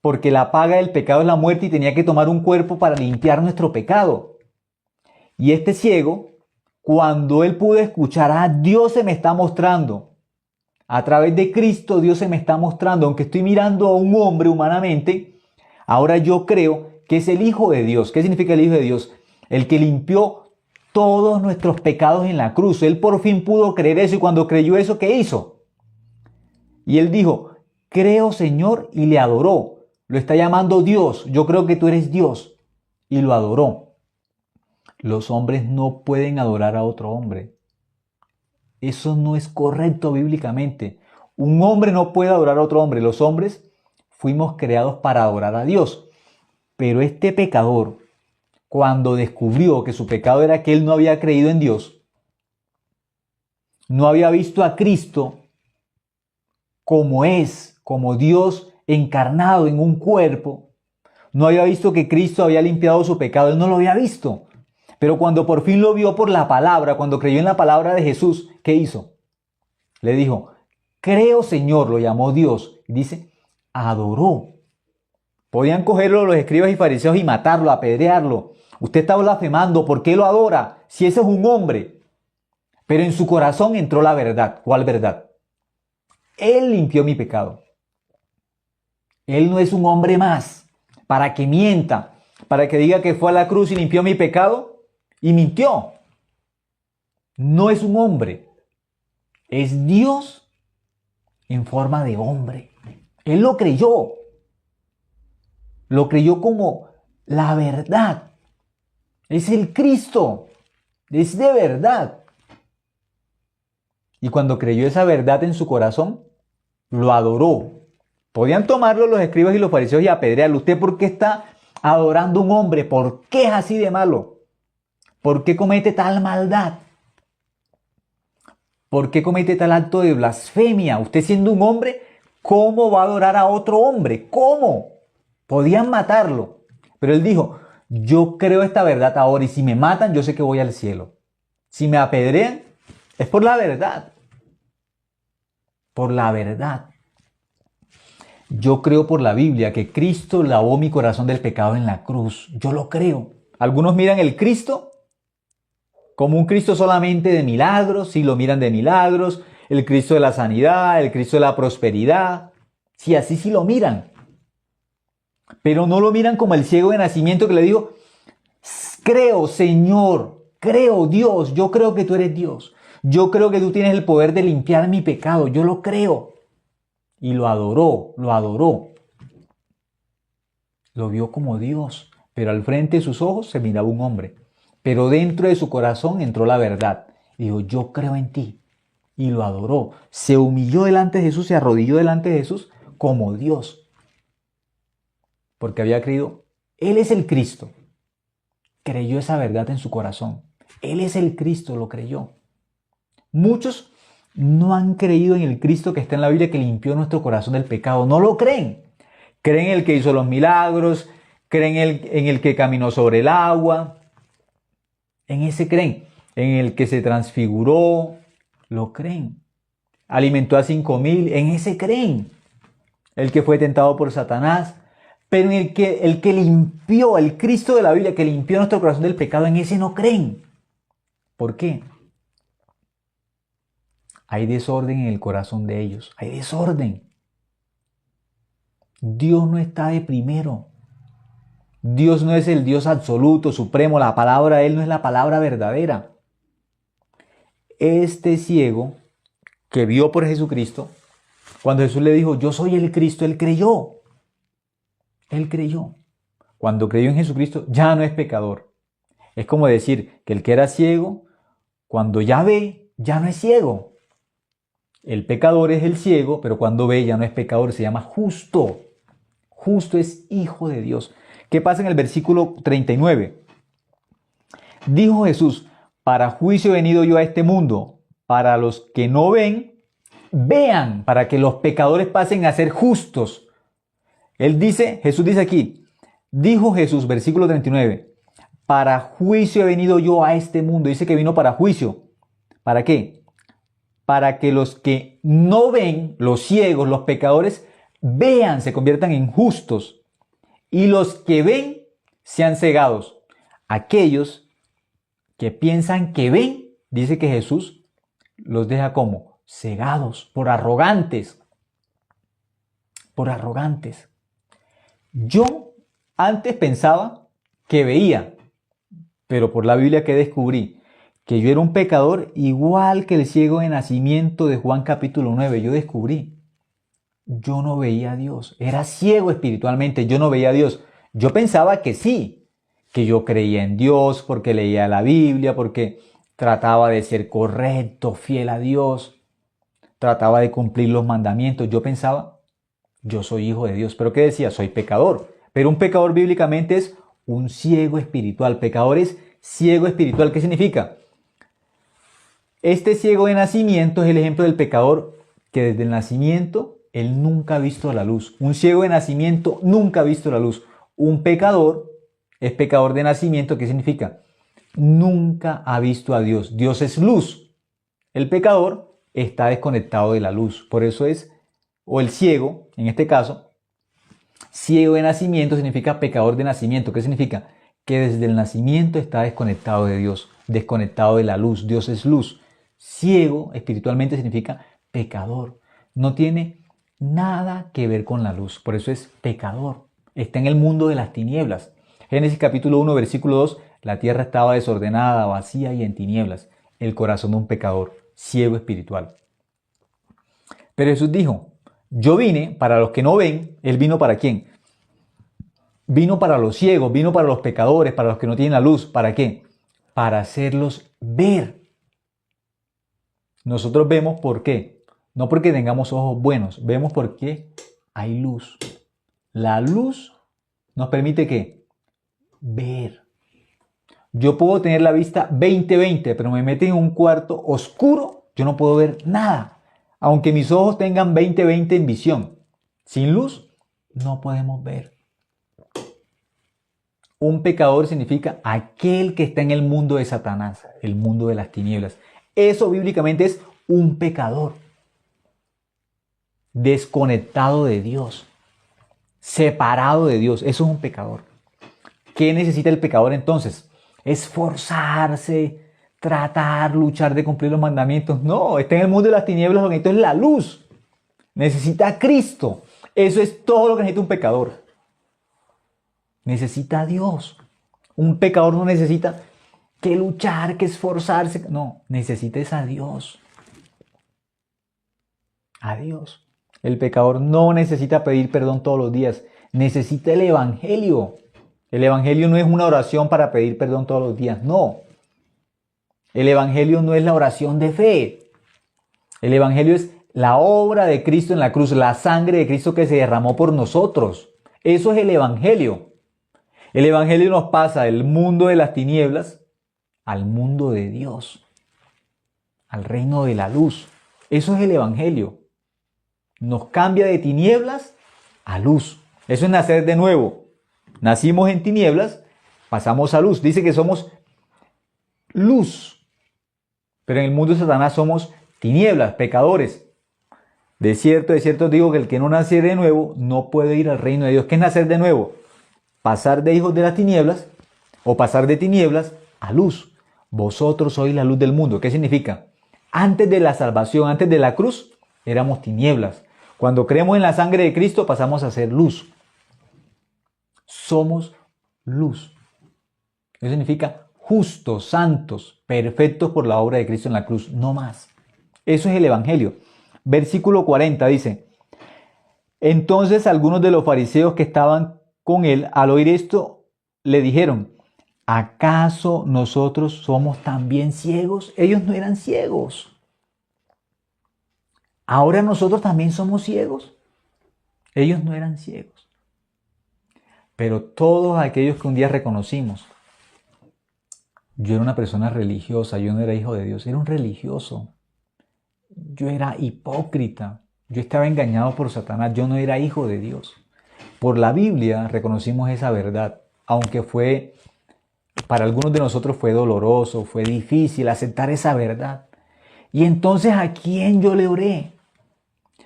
porque la paga del pecado es la muerte y tenía que tomar un cuerpo para limpiar nuestro pecado. Y este ciego, cuando él pudo escuchar, Dios se me está mostrando. A través de Cristo Dios se me está mostrando. Aunque estoy mirando a un hombre humanamente, ahora yo creo que es el Hijo de Dios. ¿Qué significa el Hijo de Dios? El que limpió todos nuestros pecados en la cruz. Él por fin pudo creer eso y cuando creyó eso, ¿qué hizo? Y él dijo, creo Señor, y le adoró. Lo está llamando Dios. Yo creo que tú eres Dios. Y lo adoró. Los hombres no pueden adorar a otro hombre. Eso no es correcto bíblicamente. Un hombre no puede adorar a otro hombre. Los hombres fuimos creados para adorar a Dios. Pero este pecador, cuando descubrió que su pecado era que él no había creído en Dios, no había visto a Cristo como es, como Dios encarnado en un cuerpo, no había visto que Cristo había limpiado su pecado, él no lo había visto. Pero cuando por fin lo vio por la palabra, cuando creyó en la palabra de Jesús, ¿qué hizo? Le dijo, creo Señor, lo llamó Dios. Y dice, adoró. Podían cogerlo los escribas y fariseos y matarlo, apedrearlo. Usted está blasfemando, ¿por qué lo adora? Si ese es un hombre. Pero en su corazón entró la verdad. ¿Cuál verdad? Él limpió mi pecado. Él no es un hombre más para que mienta, para que diga que fue a la cruz y limpió mi pecado, y mintió. No es un hombre, es Dios en forma de hombre. Él lo creyó como la verdad. Es el Cristo, es de verdad. Y cuando creyó esa verdad en su corazón, lo adoró. Podían tomarlo los escribas y los fariseos y apedrearlo. ¿Usted por qué está adorando a un hombre? ¿Por qué es así de malo? ¿Por qué comete tal maldad? ¿Por qué comete tal acto de blasfemia? Usted siendo un hombre, ¿cómo va a adorar a otro hombre? ¿Cómo? Podían matarlo. Pero él dijo, yo creo esta verdad ahora y si me matan, yo sé que voy al cielo. Si me apedrean, es por la verdad. Por la verdad. Yo creo por la Biblia que Cristo lavó mi corazón del pecado en la cruz. Yo lo creo. Algunos miran el Cristo como un Cristo solamente de milagros, sí lo miran de milagros, el Cristo de la sanidad, el Cristo de la prosperidad, sí, así sí lo miran. Pero no lo miran como el ciego de nacimiento que le dijo, creo Señor, creo Dios, yo creo que tú eres Dios, yo creo que tú tienes el poder de limpiar mi pecado, yo lo creo. Y lo adoró, lo adoró. Lo vio como Dios, pero al frente de sus ojos se miraba un hombre. Pero dentro de su corazón entró la verdad. Y dijo, yo creo en ti. Y lo adoró. Se humilló delante de Jesús, se arrodilló delante de Jesús como Dios. Porque había creído, Él es el Cristo. Creyó esa verdad en su corazón. Él es el Cristo, lo creyó. Muchos no han creído en el Cristo que está en la Biblia que limpió nuestro corazón del pecado. No lo creen. Creen en el que hizo los milagros, creen en el que caminó sobre el agua. En ese creen, en el que se transfiguró, lo creen. Alimentó a 5,000, en ese creen. El que fue tentado por Satanás, pero en el que limpió, el Cristo de la Biblia, que limpió nuestro corazón del pecado, en ese no creen. ¿Por qué? Hay desorden en el corazón de ellos, hay desorden. Dios no está de primero. Dios no es el Dios absoluto, supremo, la palabra de Él no es la palabra verdadera. Este ciego que vio por Jesucristo, cuando Jesús le dijo, yo soy el Cristo, él creyó. Él creyó. Cuando creyó en Jesucristo, ya no es pecador. Es como decir que el que era ciego, cuando ya ve, ya no es ciego. El pecador es el ciego, pero cuando ve, ya no es pecador, se llama justo. Justo es hijo de Dios. ¿Qué pasa en el versículo 39? Dijo Jesús, para juicio he venido yo a este mundo, para los que no ven, vean, para que los pecadores pasen a ser justos. Jesús dice aquí, dijo Jesús, versículo 39, para juicio he venido yo a este mundo. Dice que vino para juicio. ¿Para qué? Para que los que no ven, los ciegos, los pecadores, vean, se conviertan en justos. Y los que ven, sean cegados. Aquellos que piensan que ven, dice que Jesús los deja como cegados, por arrogantes. Por arrogantes. Yo antes pensaba que veía, pero por la Biblia que descubrí que yo era un pecador igual que el ciego de nacimiento de Juan capítulo 9. Yo descubrí, yo no veía a Dios, era ciego espiritualmente, yo no veía a Dios. Yo pensaba que sí, que yo creía en Dios porque leía la Biblia, porque trataba de ser correcto, fiel a Dios, trataba de cumplir los mandamientos. Yo pensaba, yo soy hijo de Dios. ¿Pero qué decía? Soy pecador. Pero un pecador bíblicamente es un ciego espiritual. Pecador es ciego espiritual. ¿Qué significa? Este ciego de nacimiento es el ejemplo del pecador que desde el nacimiento él nunca ha visto la luz. Un ciego de nacimiento nunca ha visto la luz. Un pecador es pecador de nacimiento. ¿Qué significa? Nunca ha visto a Dios. Dios es luz. El pecador está desconectado de la luz. Por eso es, o el ciego, en este caso, ciego de nacimiento significa pecador de nacimiento. ¿Qué significa? Que desde el nacimiento está desconectado de Dios, desconectado de la luz. Dios es luz. Ciego espiritualmente significa pecador. No tiene nada que ver con la luz. Por eso es pecador. Está en el mundo de las tinieblas. Génesis capítulo 1, versículo 2, la tierra estaba desordenada, vacía y en tinieblas, el corazón de un pecador, ciego espiritual. Pero Jesús dijo, yo vine para los que no ven. ¿Él vino para quién? Vino para los ciegos, vino para los pecadores, para los que no tienen la luz. ¿Para qué? Para hacerlos ver. Nosotros vemos por qué. No porque tengamos ojos buenos, vemos porque hay luz. La luz nos permite ¿qué? Ver. Yo puedo tener la vista 20-20, pero me meten en un cuarto oscuro, yo no puedo ver nada. Aunque mis ojos tengan 20-20 en visión, sin luz no podemos ver. Un pecador significa aquel que está en el mundo de Satanás, el mundo de las tinieblas. Eso bíblicamente es un pecador. Desconectado de Dios. Separado de Dios. Eso es un pecador. ¿Qué necesita el pecador entonces? Esforzarse, tratar, luchar de cumplir los mandamientos. No, está en el mundo de las tinieblas, lo que necesita es la luz. Necesita a Cristo. Eso es todo lo que necesita un pecador. Necesita a Dios. Un pecador no necesita que luchar, que esforzarse. No, necesita a Dios. A Dios. El pecador no necesita pedir perdón todos los días. Necesita el Evangelio. El Evangelio no es una oración para pedir perdón todos los días. No. El Evangelio no es la oración de fe. El Evangelio es la obra de Cristo en la cruz, la sangre de Cristo que se derramó por nosotros. Eso es el Evangelio. El Evangelio nos pasa del mundo de las tinieblas al mundo de Dios, al reino de la luz. Eso es el Evangelio. Nos cambia de tinieblas a luz. Eso es nacer de nuevo. Nacimos en tinieblas, pasamos a luz. Dice que somos luz. Pero en el mundo de Satanás somos tinieblas, pecadores. De cierto digo que el que no nace de nuevo no puede ir al reino de Dios. ¿Qué es nacer de nuevo? Pasar de hijos de las tinieblas o pasar de tinieblas a luz. Vosotros sois la luz del mundo. ¿Qué significa? Antes de la salvación, antes de la cruz, éramos tinieblas. Cuando creemos en la sangre de Cristo, pasamos a ser luz. Somos luz. Eso significa justos, santos, perfectos por la obra de Cristo en la cruz, no más. Eso es el Evangelio. Versículo 40 dice, entonces algunos de los fariseos que estaban con él, al oír esto, le dijeron, ¿acaso nosotros somos también ciegos? Ellos no eran ciegos. ¿Ahora nosotros también somos ciegos? Ellos no eran ciegos. Pero todos aquellos que un día reconocimos, yo era una persona religiosa, yo no era hijo de Dios, era un religioso. Yo era hipócrita, yo estaba engañado por Satanás, yo no era hijo de Dios. Por la Biblia reconocimos esa verdad, aunque para algunos de nosotros fue doloroso, fue difícil aceptar esa verdad. Y entonces, ¿a quién yo le oré?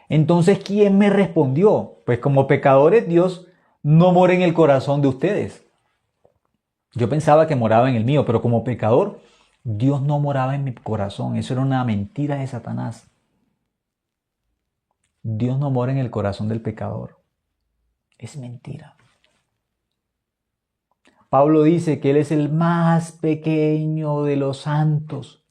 Entonces, ¿quién me respondió? Pues como pecadores, Dios no mora en el corazón de ustedes. Yo pensaba que moraba en el mío, pero como pecador, Dios no moraba en mi corazón. Eso era una mentira de Satanás. Dios no mora en el corazón del pecador. Es mentira. Pablo dice que Él es el más pequeño de los santos.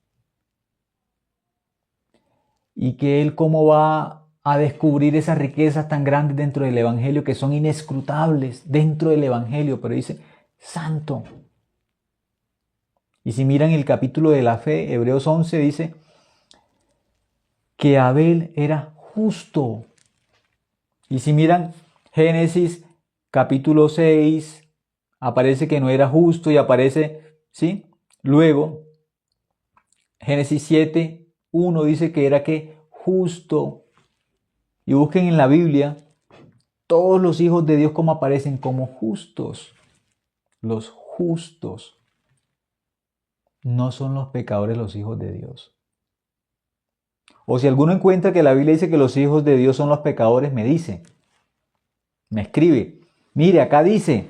Y que Él cómo va a descubrir esas riquezas tan grandes dentro del Evangelio que son inescrutables dentro del Evangelio. Pero dice, santo. Y si miran el capítulo de la fe, Hebreos 11 dice que Abel era justo. Y si miran Génesis capítulo 6, aparece que no era justo y aparece, ¿sí? Luego, Génesis 7, 1 dice que era que justo. Y busquen en la Biblia todos los hijos de Dios como aparecen como justos. Los justos. No son los pecadores los hijos de Dios. O si alguno encuentra que la Biblia dice que los hijos de Dios son los pecadores, me dice, me escribe, mire, acá dice,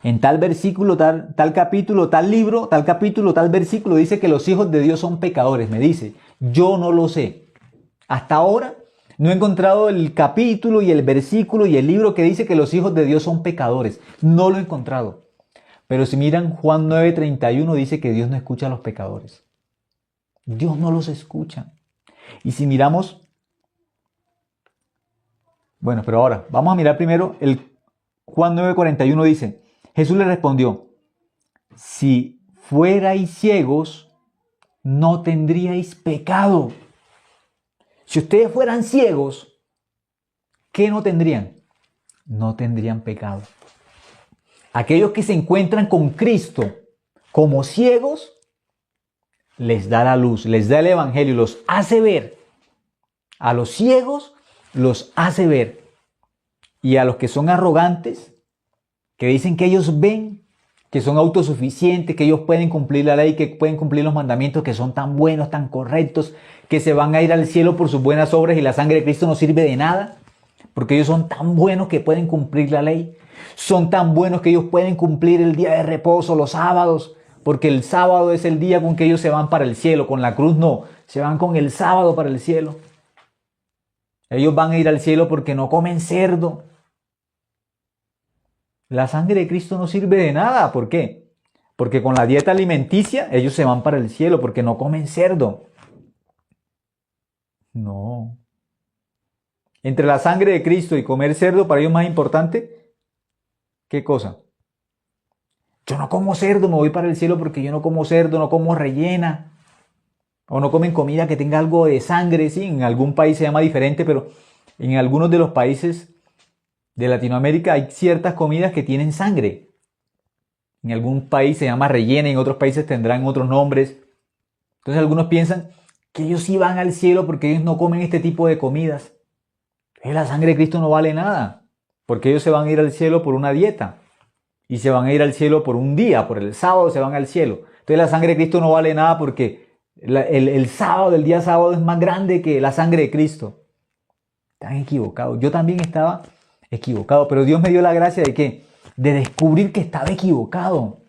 en tal versículo, tal capítulo, tal libro, tal capítulo, tal versículo, dice que los hijos de Dios son pecadores, me dice. Yo no lo sé. Hasta ahora no he encontrado el capítulo y el versículo y el libro que dice que los hijos de Dios son pecadores. No lo he encontrado. Pero si miran Juan 9:31 dice que Dios no escucha a los pecadores. Dios no los escucha. Y si miramos, bueno, pero ahora vamos a mirar primero el Juan 9:41 dice, Jesús le respondió, si fuerais ciegos, no tendríais pecado. Si ustedes fueran ciegos, ¿qué no tendrían? No tendrían pecado. Aquellos que se encuentran con Cristo como ciegos, les da la luz, les da el evangelio, los hace ver. A los ciegos los hace ver. Y a los que son arrogantes, que dicen que ellos ven, que son autosuficientes, que ellos pueden cumplir la ley, que pueden cumplir los mandamientos, que son tan buenos, tan correctos, que se van a ir al cielo por sus buenas obras y la sangre de Cristo no sirve de nada, porque ellos son tan buenos que pueden cumplir la ley. Son tan buenos que ellos pueden cumplir el día de reposo, los sábados, porque el sábado es el día con que ellos se van para el cielo. Con la cruz no, se van con el sábado para el cielo. Ellos van a ir al cielo porque no comen cerdo. La sangre de Cristo no sirve de nada. ¿Por qué? Porque con la dieta alimenticia ellos se van para el cielo porque no comen cerdo. No. Entre la sangre de Cristo y comer cerdo, para ellos más importante, ¿qué cosa? Yo no como cerdo, me voy para el cielo porque yo no como cerdo, no como rellena. O no comen comida que tenga algo de sangre, sí, en algún país se llama diferente, pero en algunos de los países de Latinoamérica hay ciertas comidas que tienen sangre. En algún país se llama rellena, en otros países tendrán otros nombres. Entonces algunos piensan que ellos sí van al cielo porque ellos no comen este tipo de comidas. La sangre de Cristo no vale nada, porque ellos se van a ir al cielo por una dieta. Y se van a ir al cielo por un día, por el sábado se van al cielo. Entonces la sangre de Cristo no vale nada porque el sábado, el día sábado es más grande que la sangre de Cristo. Están equivocados. Yo también estaba equivocado, pero Dios me dio la gracia de ¿qué? De descubrir que estaba equivocado.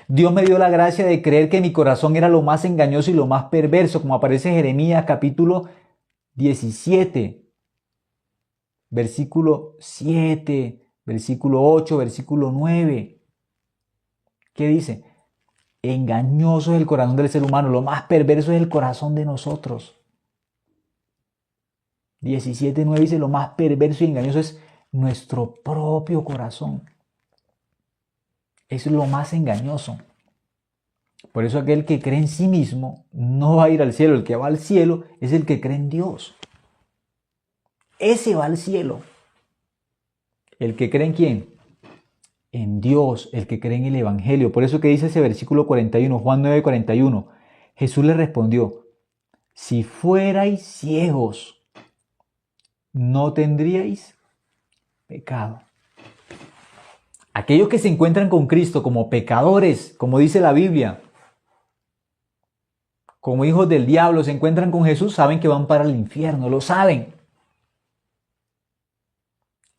Dios me dio la gracia de creer que mi corazón era lo más engañoso y lo más perverso, como aparece en Jeremías capítulo 17, versículo 7, versículo 8, versículo 9. ¿Qué dice? Engañoso es el corazón del ser humano, lo más perverso es el corazón de nosotros. 17:9 dice, lo más perverso y engañoso es nuestro propio corazón. Eso es lo más engañoso. Por eso aquel que cree en sí mismo no va a ir al cielo. El que va al cielo es el que cree en Dios. Ese va al cielo. ¿El que cree en quién? En Dios, el que cree en el Evangelio. Por eso que dice ese versículo 41, Juan 9:41. Jesús le respondió, si fuerais ciegos, no tendríais pecado. Aquellos que se encuentran con Cristo como pecadores, como dice la Biblia, como hijos del diablo, se encuentran con Jesús, saben que van para el infierno, lo saben.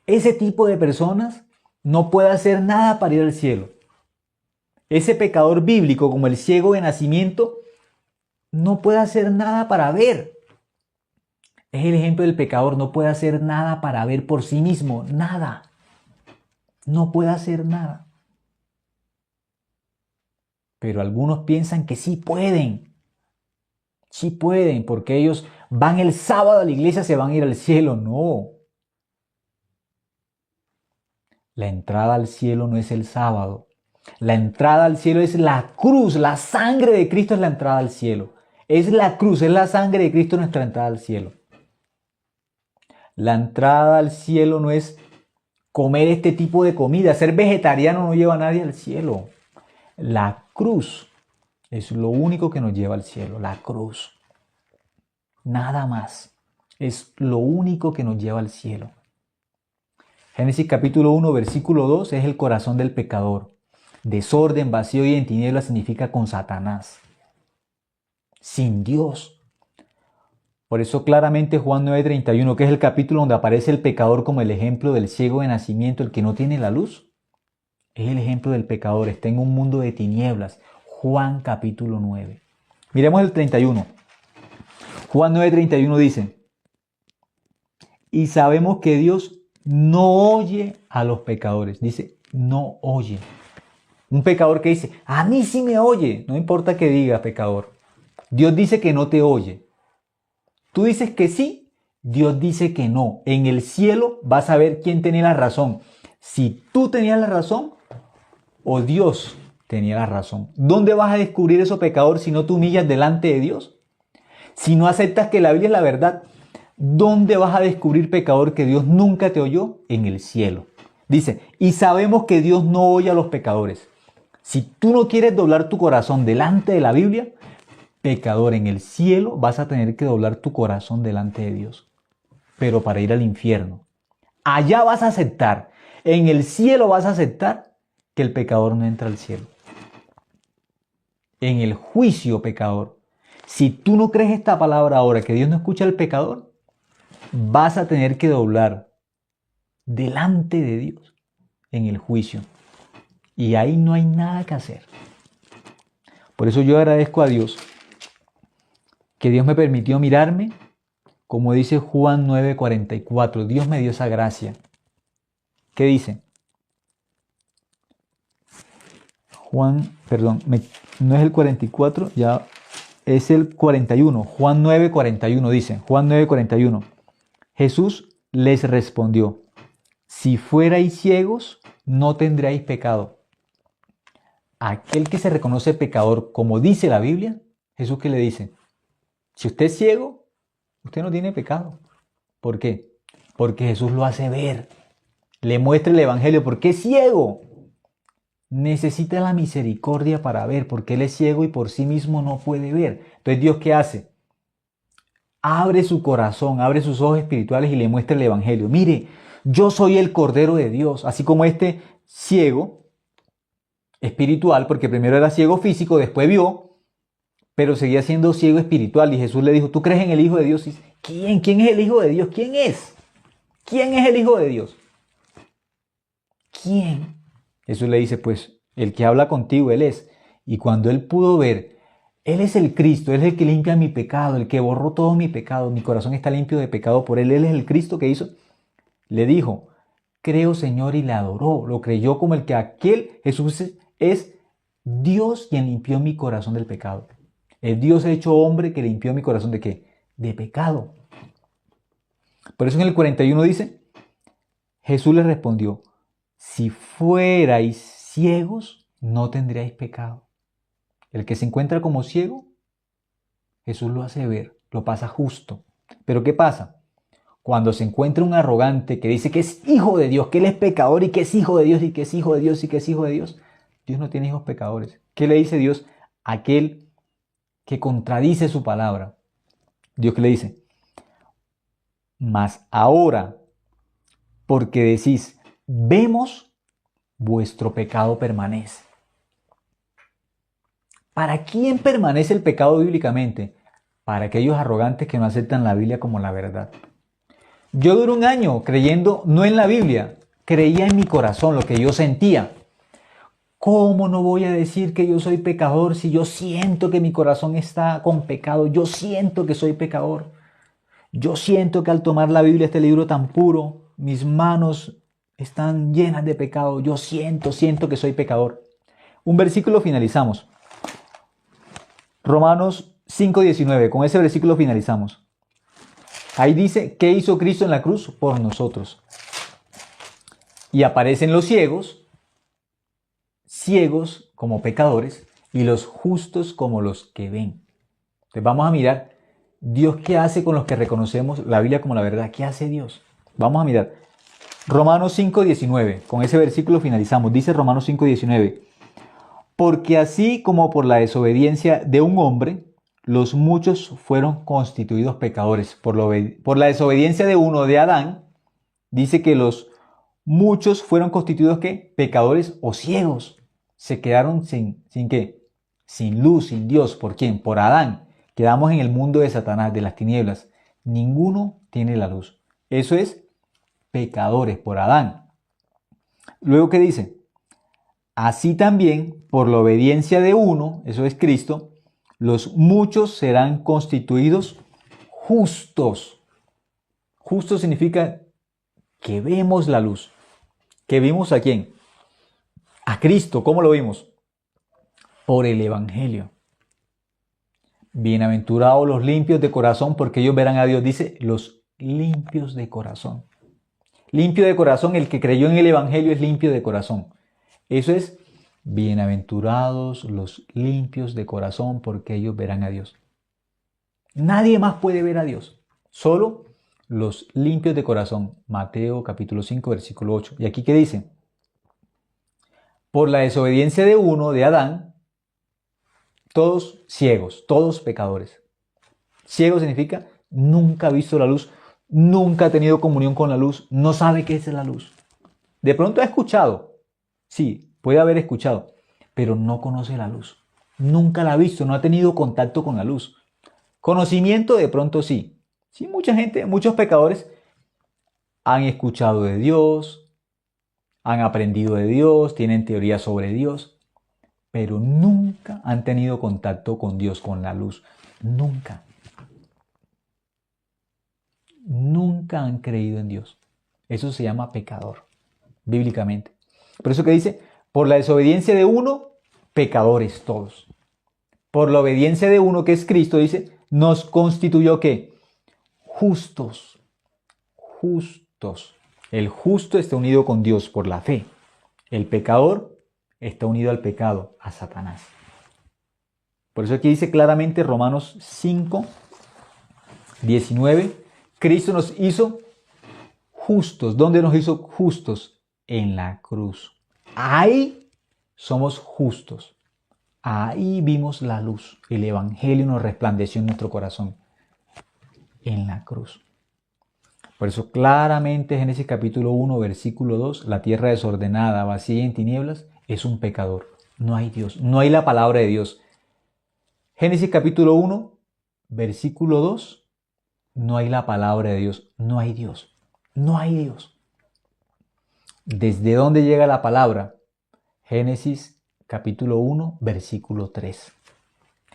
Ese tipo de personas no puede hacer nada para ir al cielo. Ese pecador bíblico, como el ciego de nacimiento, no puede hacer nada para ver. Es el ejemplo del pecador, no puede hacer nada para ver por sí mismo, nada. No puede hacer nada. Pero algunos piensan que sí pueden. Sí pueden, porque ellos van el sábado a la iglesia, se van a ir al cielo. No. La entrada al cielo no es el sábado. La entrada al cielo es la cruz. La sangre de Cristo es la entrada al cielo. Es la cruz, es la sangre de Cristo nuestra entrada al cielo. La entrada al cielo no es comer este tipo de comida. Ser vegetariano no lleva a nadie al cielo. La cruz es lo único que nos lleva al cielo. La cruz. Nada más. Es lo único que nos lleva al cielo. Génesis capítulo 1, versículo 2 es el corazón del pecador. Desorden, vacío y en tinieblas significa con Satanás. Sin Dios. Por eso claramente Juan 9:31, que es el capítulo donde aparece el pecador como el ejemplo del ciego de nacimiento, el que no tiene la luz, es el ejemplo del pecador, está en un mundo de tinieblas. Juan capítulo 9. Miremos el 31. Juan 9:31 dice, y sabemos que Dios no oye a los pecadores. Dice, no oye. Un pecador que dice, a mí sí me oye. No importa qué diga, pecador. Dios dice que no te oye. Tú dices que sí, Dios dice que no. En el cielo vas a ver quién tenía la razón. Si tú tenías la razón o Dios tenía la razón. ¿Dónde vas a descubrir eso, pecador, si no te humillas delante de Dios? Si no aceptas que la Biblia es la verdad, ¿dónde vas a descubrir, pecador, que Dios nunca te oyó? En el cielo. Dice, y sabemos que Dios no oye a los pecadores. Si tú no quieres doblar tu corazón delante de la Biblia, pecador, en el cielo vas a tener que doblar tu corazón delante de Dios. Pero para ir al infierno. Allá vas a aceptar, en el cielo vas a aceptar que el pecador no entra al cielo. En el juicio, pecador, si tú no crees esta palabra ahora, que Dios no escucha al pecador, vas a tener que doblar delante de Dios en el juicio. Y ahí no hay nada que hacer. Por eso yo agradezco a Dios que Dios me permitió mirarme, como dice Juan 9:44. Dios me dio esa gracia. ¿Qué dice? No es el 44, ya es el 41. Juan 9:41 dice, Juan 9:41. Jesús les respondió, si fuerais ciegos, no tendríais pecado. Aquel que se reconoce pecador, como dice la Biblia, Jesús que le dice, si usted es ciego, usted no tiene pecado. ¿Por qué? Porque Jesús lo hace ver, le muestra el evangelio, porque es ciego. Necesita la misericordia para ver, porque él es ciego y por sí mismo no puede ver. Entonces, ¿Dios qué hace? Abre su corazón, abre sus ojos espirituales y le muestra el evangelio. Mire, yo soy el Cordero de Dios, así como este ciego espiritual, porque primero era ciego físico, después vio, pero seguía siendo ciego espiritual. Y Jesús le dijo, ¿tú crees en el Hijo de Dios? Y, ¿quién? ¿Quién es el Hijo de Dios? ¿Quién es? ¿Quién es el Hijo de Dios? ¿Quién? Jesús le dice, pues el que habla contigo, Él es. Y cuando Él pudo ver, Él es el Cristo, Él es el que limpia mi pecado, el que borró todo mi pecado, mi corazón está limpio de pecado por Él, Él es el Cristo que hizo. Le dijo, creo, Señor, y le adoró, lo creyó como el que aquel Jesús es Dios quien limpió mi corazón del pecado. El Dios hecho hombre que limpió mi corazón ¿de qué? De pecado. Por eso en el 41 dice, Jesús le respondió, si fuerais ciegos, no tendríais pecado. El que se encuentra como ciego, Jesús lo hace ver, lo pasa justo. Pero ¿qué pasa? Cuando se encuentra un arrogante que dice que es hijo de Dios, que él es pecador y que es hijo de Dios y que es hijo de Dios y que es hijo de Dios, Dios no tiene hijos pecadores. ¿Qué le dice Dios a aquel que contradice su palabra? Dios que le dice, mas ahora, porque decís, vemos, vuestro pecado permanece. ¿Para quién permanece el pecado bíblicamente? Para aquellos arrogantes que no aceptan la Biblia como la verdad. Yo duré un año creyendo no en la Biblia, creía en mi corazón, lo que yo sentía. ¿Cómo no voy a decir que yo soy pecador si yo siento que mi corazón está con pecado? Yo siento que soy pecador. Yo siento que al tomar la Biblia, este libro tan puro, mis manos están llenas de pecado. Yo siento que soy pecador. Un versículo finalizamos. Romanos 5:19. Con ese versículo finalizamos. Ahí dice, ¿qué hizo Cristo en la cruz? Por nosotros. Y aparecen los ciegos como pecadores y los justos como los que ven. Entonces vamos a mirar Dios qué hace con los que reconocemos la Biblia como la verdad. ¿Qué hace Dios? Vamos a mirar. Romanos 5:19. Con ese versículo finalizamos. Dice Romanos 5:19. Porque así como por la desobediencia de un hombre, los muchos fueron constituidos pecadores. Por la desobediencia de uno, de Adán, dice que los muchos fueron constituidos ¿qué? Pecadores o ciegos. Se quedaron ¿sin qué? Sin luz, sin Dios. ¿Por quién? Por Adán. Quedamos en el mundo de Satanás, de las tinieblas. Ninguno tiene la luz. Eso es pecadores por Adán. Luego, ¿qué dice? Así también, por la obediencia de uno, eso es Cristo, los muchos serán constituidos justos. Justo significa que vemos la luz. ¿Que vimos a quién? a Cristo. ¿Cómo lo vimos? Por el Evangelio. Bienaventurados los limpios de corazón, porque ellos verán a Dios. Dice, los limpios de corazón. Limpio de corazón, el que creyó en el Evangelio es limpio de corazón. Eso es, bienaventurados los limpios de corazón, porque ellos verán a Dios. Nadie más puede ver a Dios, solo los limpios de corazón. Mateo capítulo 5, versículo 8. ¿Y aquí qué dice? Por la desobediencia de uno, de Adán, todos ciegos, todos pecadores. Ciego significa nunca ha visto la luz, nunca ha tenido comunión con la luz, no sabe qué es la luz. De pronto ha escuchado, sí, puede haber escuchado, pero no conoce la luz. Nunca la ha visto, no ha tenido contacto con la luz. Conocimiento de pronto sí. Sí, mucha gente, muchos pecadores han escuchado de Dios, han aprendido de Dios, tienen teorías sobre Dios, pero nunca han tenido contacto con Dios, con la luz. Nunca. Nunca han creído en Dios. Eso se llama pecador, bíblicamente. Por eso que dice, por la desobediencia de uno, pecadores todos. Por la obediencia de uno, que es Cristo, dice, nos constituyó ¿qué? Justos. Justos. El justo está unido con Dios por la fe. El pecador está unido al pecado, a Satanás. Por eso aquí dice claramente Romanos 5, 19, Cristo nos hizo justos. ¿Dónde nos hizo justos? En la cruz. Ahí somos justos. Ahí vimos la luz. El Evangelio nos resplandeció en nuestro corazón. En la cruz. Por eso claramente Génesis capítulo 1, versículo 2, la tierra desordenada, vacía y en tinieblas, es un pecador. No hay Dios, no hay la palabra de Dios. Génesis capítulo 1, versículo 2, no hay la palabra de Dios, no hay Dios, no hay Dios. ¿Desde dónde llega la palabra? Génesis capítulo 1, versículo 3.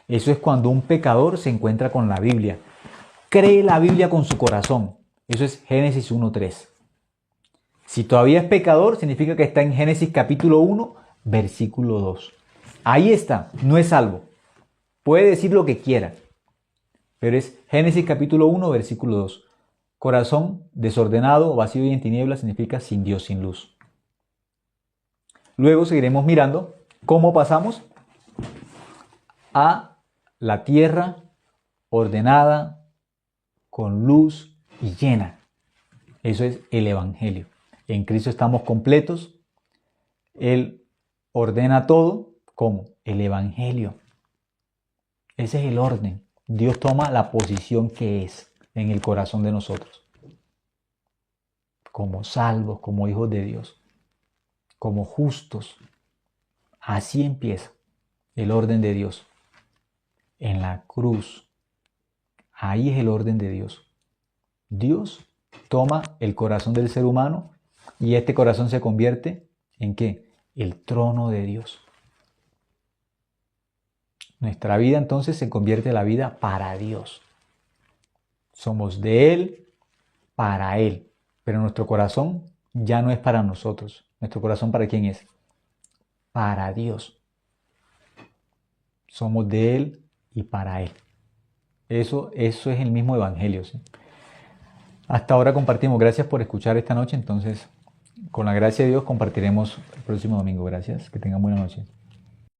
Eso es cuando un pecador se encuentra con la Biblia. Cree la Biblia con su corazón. Eso es Génesis 1, 3. Si todavía es pecador, significa que está en Génesis capítulo 1, versículo 2. Ahí está, no es salvo. Puede decir lo que quiera, pero es Génesis capítulo 1, versículo 2. Corazón desordenado, vacío y en tinieblas significa sin Dios, sin luz. Luego seguiremos mirando cómo pasamos a la tierra ordenada, con luz y llena. Eso es el Evangelio. En Cristo estamos completos. Él ordena todo. ¿Cómo? El Evangelio. Ese es el orden. Dios toma la posición que es en el corazón de nosotros. Como salvos, como hijos de Dios. Como justos. Así empieza el orden de Dios. En la cruz. Ahí es el orden de Dios. Dios toma el corazón del ser humano y este corazón se convierte ¿en qué? El trono de Dios. Nuestra vida entonces se convierte en la vida para Dios. Somos de Él, para Él. Pero nuestro corazón ya no es para nosotros. ¿Nuestro corazón para quién es? Para Dios. Somos de Él y para Él. Eso es el mismo Evangelio, ¿sí? Hasta ahora compartimos. Gracias por escuchar esta noche. Entonces, con la gracia de Dios compartiremos el próximo domingo. Gracias. Que tengan buena noche.